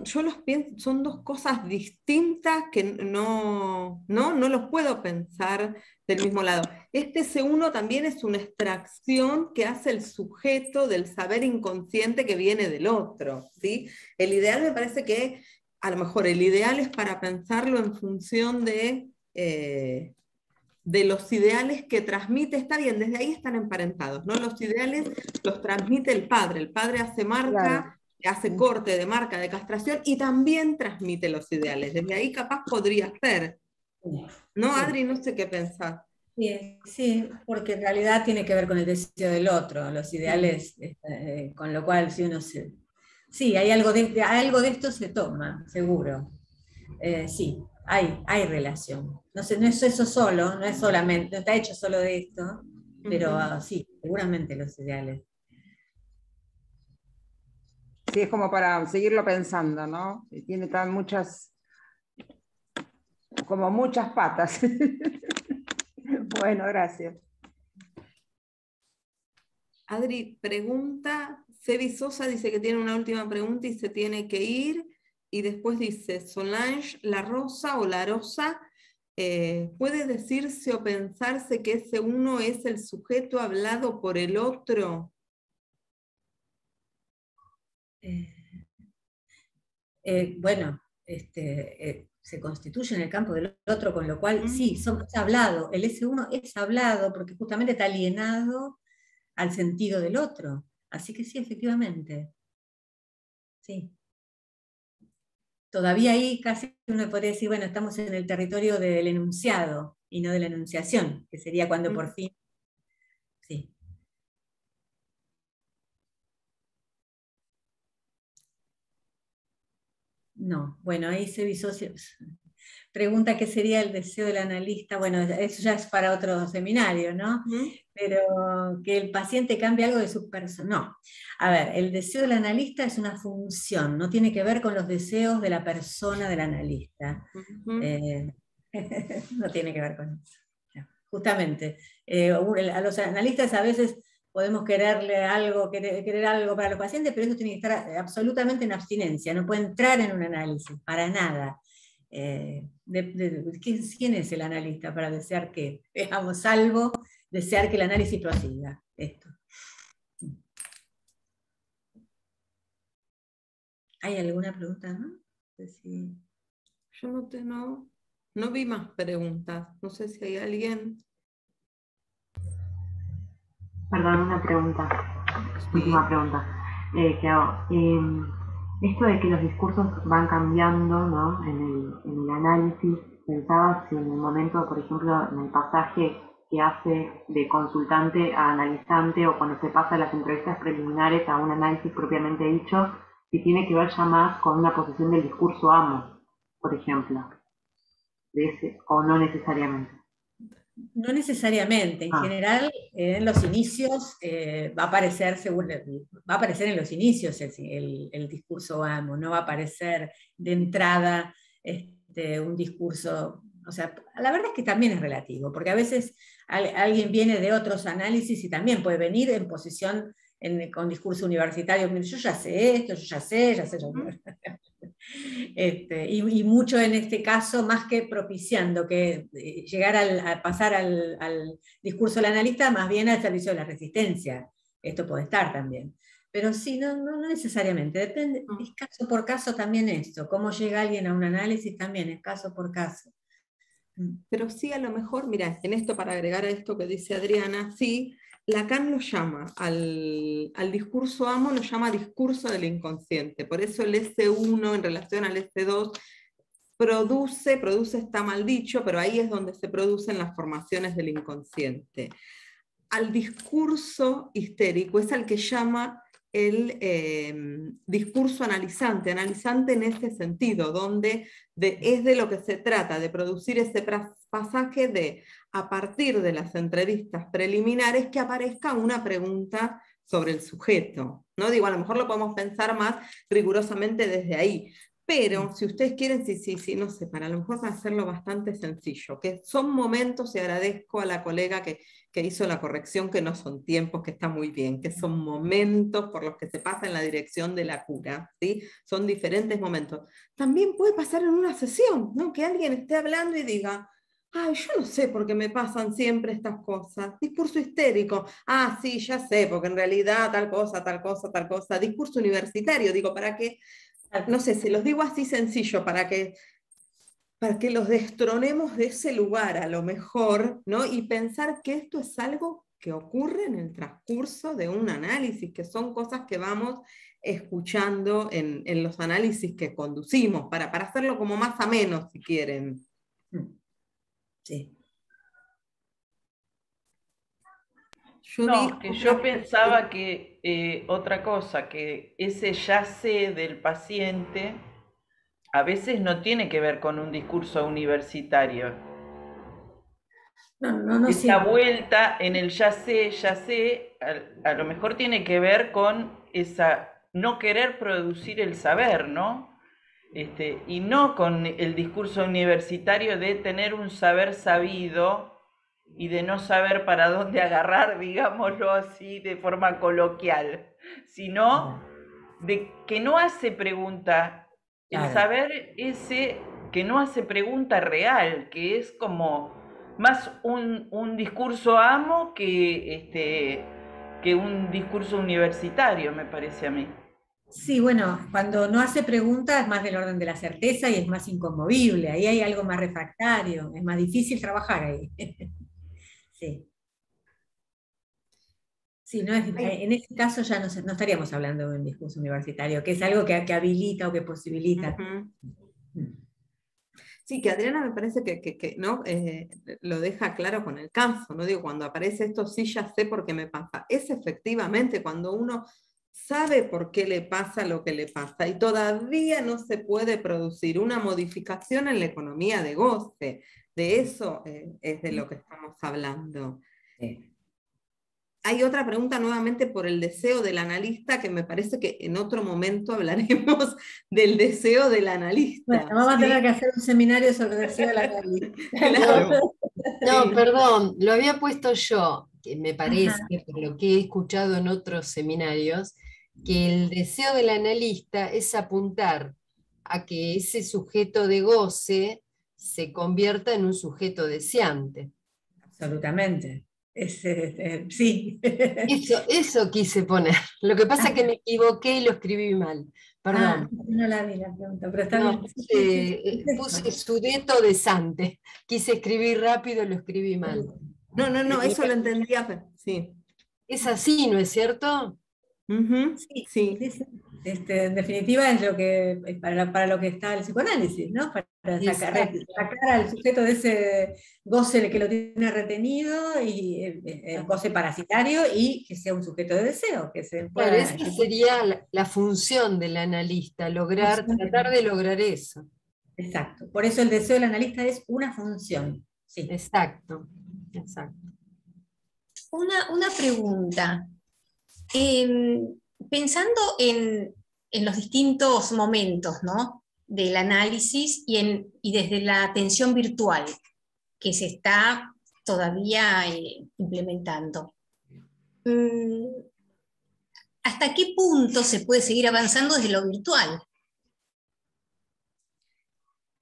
Yo los pienso, son dos cosas distintas que no los puedo pensar del mismo lado. Este C1 también es una extracción que hace el sujeto del saber inconsciente que viene del otro, ¿sí? El ideal me parece que, a lo mejor el ideal es para pensarlo en función de los ideales que transmite, está bien, desde ahí están emparentados, ¿no? Los ideales los transmite el padre hace marca, claro, hace corte de marca, de castración, y también transmite los ideales, desde ahí capaz podría ser, ¿no, Adri? No sé qué pensar. Sí, porque en realidad tiene que ver con el deseo del otro, los ideales, con lo cual si uno se... Sí, hay algo de esto se toma, seguro. Sí, hay relación. No es eso solo, no es solamente, no está hecho solo de esto, pero sí, seguramente los ideales. Sí, es como para seguirlo pensando, ¿no? Tiene muchas patas. Bueno, gracias. Adri pregunta, Sebi Sosa dice que tiene una última pregunta y se tiene que ir. Y después dice, Solange La Rosa o La Rosa, ¿puede decirse o pensarse que ese uno es el sujeto hablado por el otro? Bueno, se constituye en el campo del otro, con lo cual sí, es hablado. El S1 es hablado porque justamente está alienado al sentido del otro. Así que sí, efectivamente. Sí. Todavía ahí casi uno podría decir, bueno, estamos en el territorio del enunciado y no de la enunciación, que sería cuando por fin Sí. No, bueno, ahí se disocia. Pregunta qué sería el deseo del analista. Bueno, eso ya es para otro seminario, ¿no? Pero que el paciente cambie algo de su persona. No. A ver, el deseo del analista es una función, no tiene que ver con los deseos de la persona del analista. No tiene que ver con eso. No. Justamente, a los analistas a veces podemos querer algo para los pacientes, pero eso tiene que estar absolutamente en abstinencia, no puede entrar en un análisis, para nada. ¿Quién es el analista para desear que, veamos, salvo desear que el análisis prosiga? Esto. ¿Hay alguna pregunta más? No sé si... Yo no vi más preguntas. No sé si hay alguien. Perdón, una pregunta. Sí. Última pregunta que hago. Esto de que los discursos van cambiando, ¿no? En el análisis, pensaba si en el momento, por ejemplo, en el pasaje que hace de consultante a analizante, o cuando se pasa las entrevistas preliminares a un análisis propiamente dicho, si tiene que ver ya más con una posición del discurso amo, por ejemplo, o no necesariamente. No necesariamente, en general en los inicios va a aparecer en los inicios el discurso amo, no va a aparecer de entrada un discurso, o sea, la verdad es que también es relativo, porque a veces alguien viene de otros análisis y también puede venir en posición con discurso universitario, yo ya sé esto, yo ya sé. Y mucho en este caso, más que propiciando que llegar a pasar al discurso del analista, más bien al servicio de la resistencia. Esto puede estar también. Pero sí, no necesariamente, depende, es caso por caso también esto. Cómo llega alguien a un análisis también es caso por caso. Pero sí, a lo mejor, mira, en esto, para agregar a esto que dice Adriana, sí, Lacan lo llama, al discurso amo lo llama discurso del inconsciente, por eso el S1 en relación al S2 produce está mal dicho, pero ahí es donde se producen las formaciones del inconsciente. Al discurso histérico es al que llama el discurso analizante en ese sentido, donde es de lo que se trata, de producir ese pasaje de, a partir de las entrevistas preliminares, que aparezca una pregunta sobre el sujeto, ¿no? Digo, a lo mejor lo podemos pensar más rigurosamente desde ahí, pero si ustedes quieren, sí, no sé, a lo mejor para hacerlo bastante sencillo, que son momentos, y agradezco a la colega que hizo la corrección, que no son tiempos, que está muy bien, que son momentos por los que se pasa en la dirección de la cura, ¿sí? Son diferentes momentos. También puede pasar en una sesión, ¿no? Que alguien esté hablando y diga, ay, yo no sé por qué me pasan siempre estas cosas. Discurso histérico, sí, ya sé, porque en realidad tal cosa. Discurso universitario, digo, para que, no sé, se los digo así sencillo, para que los destronemos de ese lugar a lo mejor, ¿no? Y pensar que esto es algo que ocurre en el transcurso de un análisis, que son cosas que vamos escuchando en los análisis que conducimos, para hacerlo como más ameno, si quieren. Sí. Yo pensaba que otra cosa, que ese ya sé del paciente a veces no tiene que ver con un discurso universitario. No Esa siempre. vuelta en el ya sé, a lo mejor tiene que ver con esa no querer producir el saber, ¿no? Y no con el discurso universitario de tener un saber sabido y de no saber para dónde agarrar, digámoslo así, de forma coloquial, sino de que no hace pregunta, el saber ese que no hace pregunta real, que es como más un discurso amo que un discurso universitario, me parece a mí. Sí, bueno, cuando no hace preguntas es más del orden de la certeza y es más inconmovible, ahí hay algo más refractario, es más difícil trabajar ahí. Sí. Sí, en ese caso ya no estaríamos hablando de un discurso universitario, que es algo que habilita o que posibilita. Sí, que Adriana me parece que ¿no? Lo deja claro con el caso, ¿no? Digo, cuando aparece esto, sí ya sé por qué me pasa. Es efectivamente cuando uno sabe por qué le pasa lo que le pasa y todavía no se puede producir una modificación en la economía de goce. De eso es de lo que estamos hablando. Sí. Hay otra pregunta nuevamente por el deseo del analista, que me parece que en otro momento hablaremos del deseo del analista. Bueno, vamos a tener que hacer un seminario sobre el deseo del analista. Claro. No, Sí. perdón, lo había puesto yo, que me parece, Ajá. por lo que he escuchado en otros seminarios, que el deseo del analista es apuntar a que ese sujeto de goce se convierta en un sujeto deseante. Absolutamente. Sí. Eso quise poner. Lo que pasa es que me equivoqué y lo escribí mal. Perdón. No la vi la pregunta, pero está No, bien. puse sujeto desante. Quise escribir rápido y lo escribí mal. No, eso lo entendía, pero sí. Es así, ¿no es cierto? Sí, Sí. sí, sí. En definitiva es lo que es para lo que está el psicoanálisis, ¿no? Para sacar al sujeto de ese goce que lo tiene retenido y el goce parasitario y que sea un sujeto de deseo, que se pueda. Claro, esa sería la función del analista, tratar de lograr eso. Exacto. Por eso el deseo del analista es una función. Sí. Exacto. Una pregunta. Pensando en los distintos momentos, ¿no? Del análisis y desde la atención virtual que se está todavía implementando, ¿hasta qué punto se puede seguir avanzando desde lo virtual?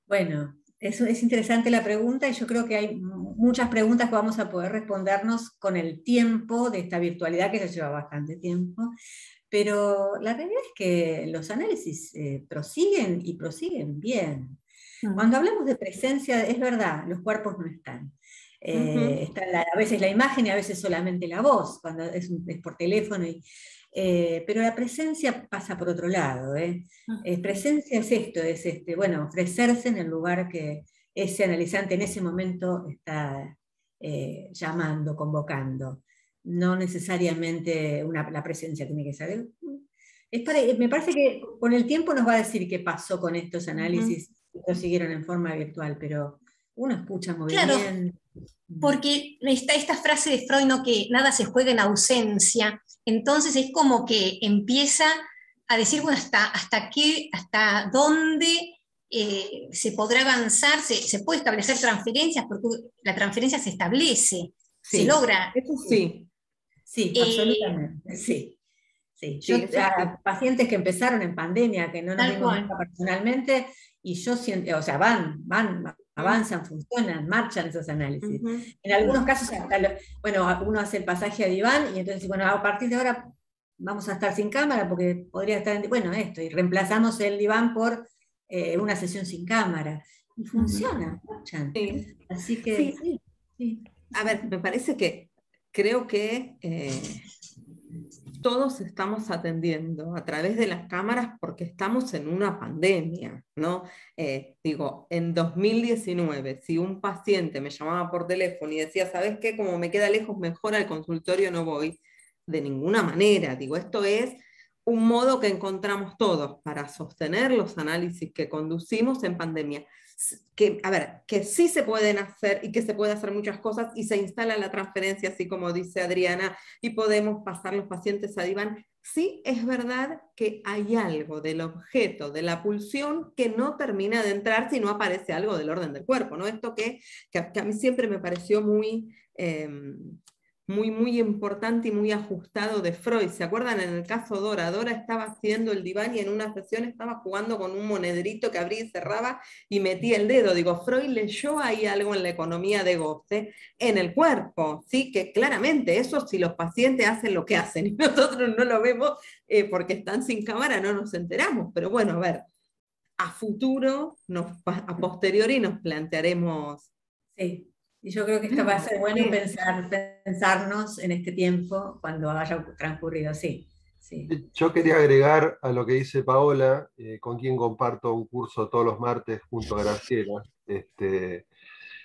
Bueno, es interesante la pregunta y yo creo que hay muchas preguntas que vamos a poder respondernos con el tiempo de esta virtualidad que ya lleva bastante tiempo, pero la realidad es que los análisis prosiguen y prosiguen bien. Cuando hablamos de presencia, es verdad, los cuerpos no están. Está a veces la imagen y a veces solamente la voz, cuando es por teléfono. Pero la presencia pasa por otro lado. Presencia es esto, bueno, ofrecerse en el lugar que ese analizante en ese momento está llamando, convocando. No necesariamente la presencia tiene que ser. Me parece que con el tiempo nos va a decir qué pasó con estos análisis que lo siguieron en forma virtual, pero uno escucha muy claro, bien. Porque está esta frase de Freud, ¿no? Que nada se juega en ausencia, entonces es como que empieza a decir, bueno, hasta dónde se podrá avanzar, se puede establecer transferencias, porque la transferencia se establece, se logra. Eso sí. Sí, absolutamente, sí. Yo, pacientes que empezaron en pandemia, que no nos vimos nunca personalmente, y yo siento, o sea, avanzan, funcionan, marchan esos análisis. En algunos casos, uno hace el pasaje a diván y entonces, bueno, a partir de ahora vamos a estar sin cámara porque podría estar, y reemplazamos el diván por una sesión sin cámara. Y funciona, marchan. Sí. Así que, sí. A ver, me parece que creo que todos estamos atendiendo a través de las cámaras porque estamos en una pandemia, ¿no? Digo, en 2019, si un paciente me llamaba por teléfono y decía, ¿sabes qué? Como me queda lejos, mejor al consultorio no voy, de ninguna manera. Digo, esto es un modo que encontramos todos para sostener los análisis que conducimos en pandemia. Que sí se pueden hacer y que se puede hacer muchas cosas y se instala la transferencia, así como dice Adriana, y podemos pasar los pacientes a diván. Sí es verdad que hay algo del objeto, de la pulsión, que no termina de entrar si no aparece algo del orden del cuerpo, ¿no? Esto que a mí siempre me pareció muy importante y muy ajustado de Freud. ¿Se acuerdan en el caso Dora? Dora estaba haciendo el diván y en una sesión estaba jugando con un monederito que abría y cerraba y metía el dedo. Digo, Freud leyó ahí algo en la economía de goce en el cuerpo, ¿sí? Que claramente eso, si los pacientes hacen lo que hacen y nosotros no lo vemos porque están sin cámara, no nos enteramos. Pero bueno, a ver, a futuro, a posteriori nos plantearemos. Sí. Y yo creo que esto va a ser bueno pensarnos en este tiempo cuando haya transcurrido, sí. Sí. Yo quería agregar a lo que dice Paola, con quien comparto un curso todos los martes junto a Graciela.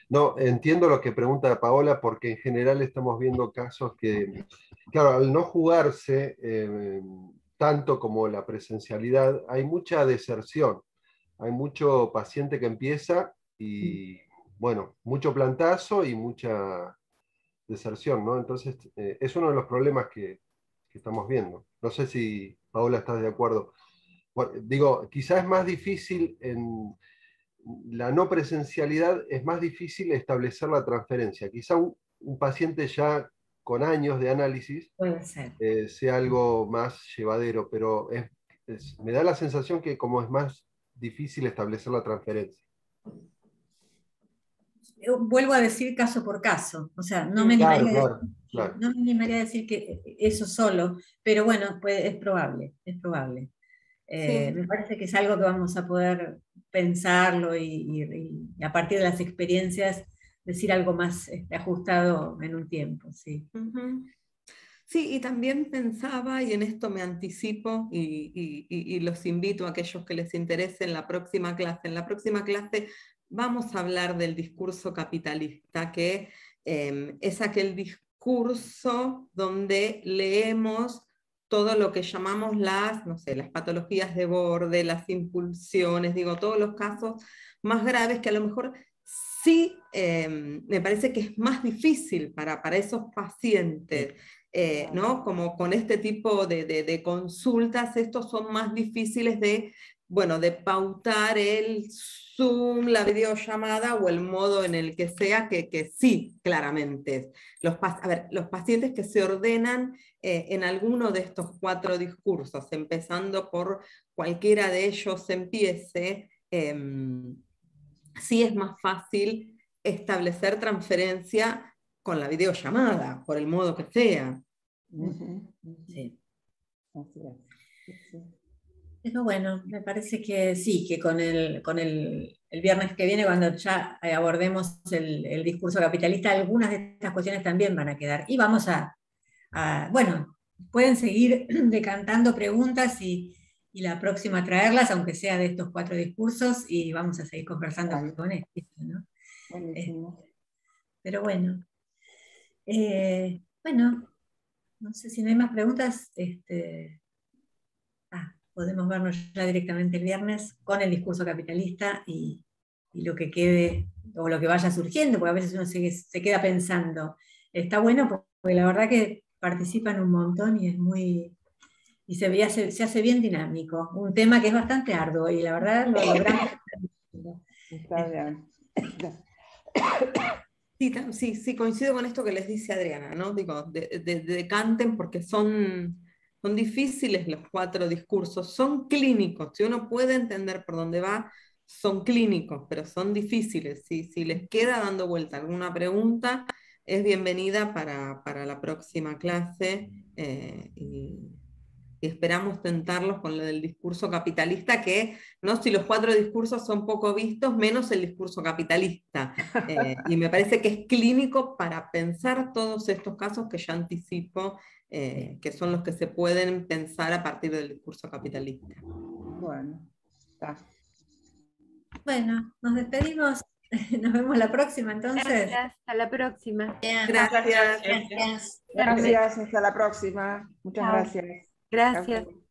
No, entiendo lo que pregunta Paola, porque en general estamos viendo casos que, claro, al no jugarse tanto como la presencialidad, hay mucha deserción. Hay mucho paciente que empieza y, bueno, mucho plantazo y mucha deserción, ¿no? Entonces, es uno de los problemas que estamos viendo. No sé si, Paola, estás de acuerdo. Bueno, digo, quizás es más difícil en la no presencialidad, es más difícil establecer la transferencia. Quizá un paciente ya con años de análisis Puede ser. sea algo más llevadero, pero me da la sensación que como es más difícil establecer la transferencia. Vuelvo a decir caso por caso, o sea, no me animaría, claro. No me animaría a decir que eso solo, pero bueno, pues es probable, es probable. Sí. Me parece que es algo que vamos a poder pensarlo y a partir de las experiencias decir algo más ajustado en un tiempo, sí. Sí, y también pensaba, y en esto me anticipo, y los invito a aquellos que les interese en la próxima clase. En la próxima clase vamos a hablar del discurso capitalista, que es aquel discurso donde leemos todo lo que llamamos las patologías de borde, las impulsiones, digo, todos los casos más graves que a lo mejor sí me parece que es más difícil para esos pacientes, ¿no? Como con este tipo de consultas, estos son más difíciles de pautar el Zoom, la videollamada o el modo en el que sea, que sí, claramente. Los pacientes que se ordenan en alguno de estos 4 discursos, empezando por cualquiera de ellos empiece, sí es más fácil establecer transferencia con la videollamada, por el modo que sea. Sí. Pero bueno, me parece que sí, que con el viernes que viene, cuando ya abordemos el discurso capitalista, algunas de estas cuestiones también van a quedar. Y vamos bueno, pueden seguir decantando preguntas y la próxima traerlas, aunque sea de estos 4 discursos, y vamos a seguir conversando con esto, ¿no? Pero bueno. Bueno, no sé si no hay más preguntas. Podemos vernos ya directamente el viernes con el discurso capitalista y lo que quede, o lo que vaya surgiendo, porque a veces uno se queda pensando. Está bueno porque la verdad que participan un montón y es muy... Y se hace bien dinámico. Un tema que es bastante arduo y la verdad lo logramos. Está bien. Sí, coincido con esto que les dice Adriana, ¿no? Digo, decanten porque son difíciles los 4 discursos, son clínicos, si uno puede entender por dónde va, son clínicos, pero son difíciles. Si les queda dando vuelta alguna pregunta, es bienvenida para la próxima clase y esperamos tentarlos con lo del discurso capitalista, que no, si los 4 discursos son poco vistos, menos el discurso capitalista. Y me parece que es clínico para pensar todos estos casos que ya anticipo, que son los que se pueden pensar a partir del discurso capitalista. Bueno, está. Bueno, nos despedimos. Nos vemos la próxima, entonces. Gracias, hasta la próxima. Gracias. Gracias, hasta la próxima. Muchas Chao. gracias. Gracias.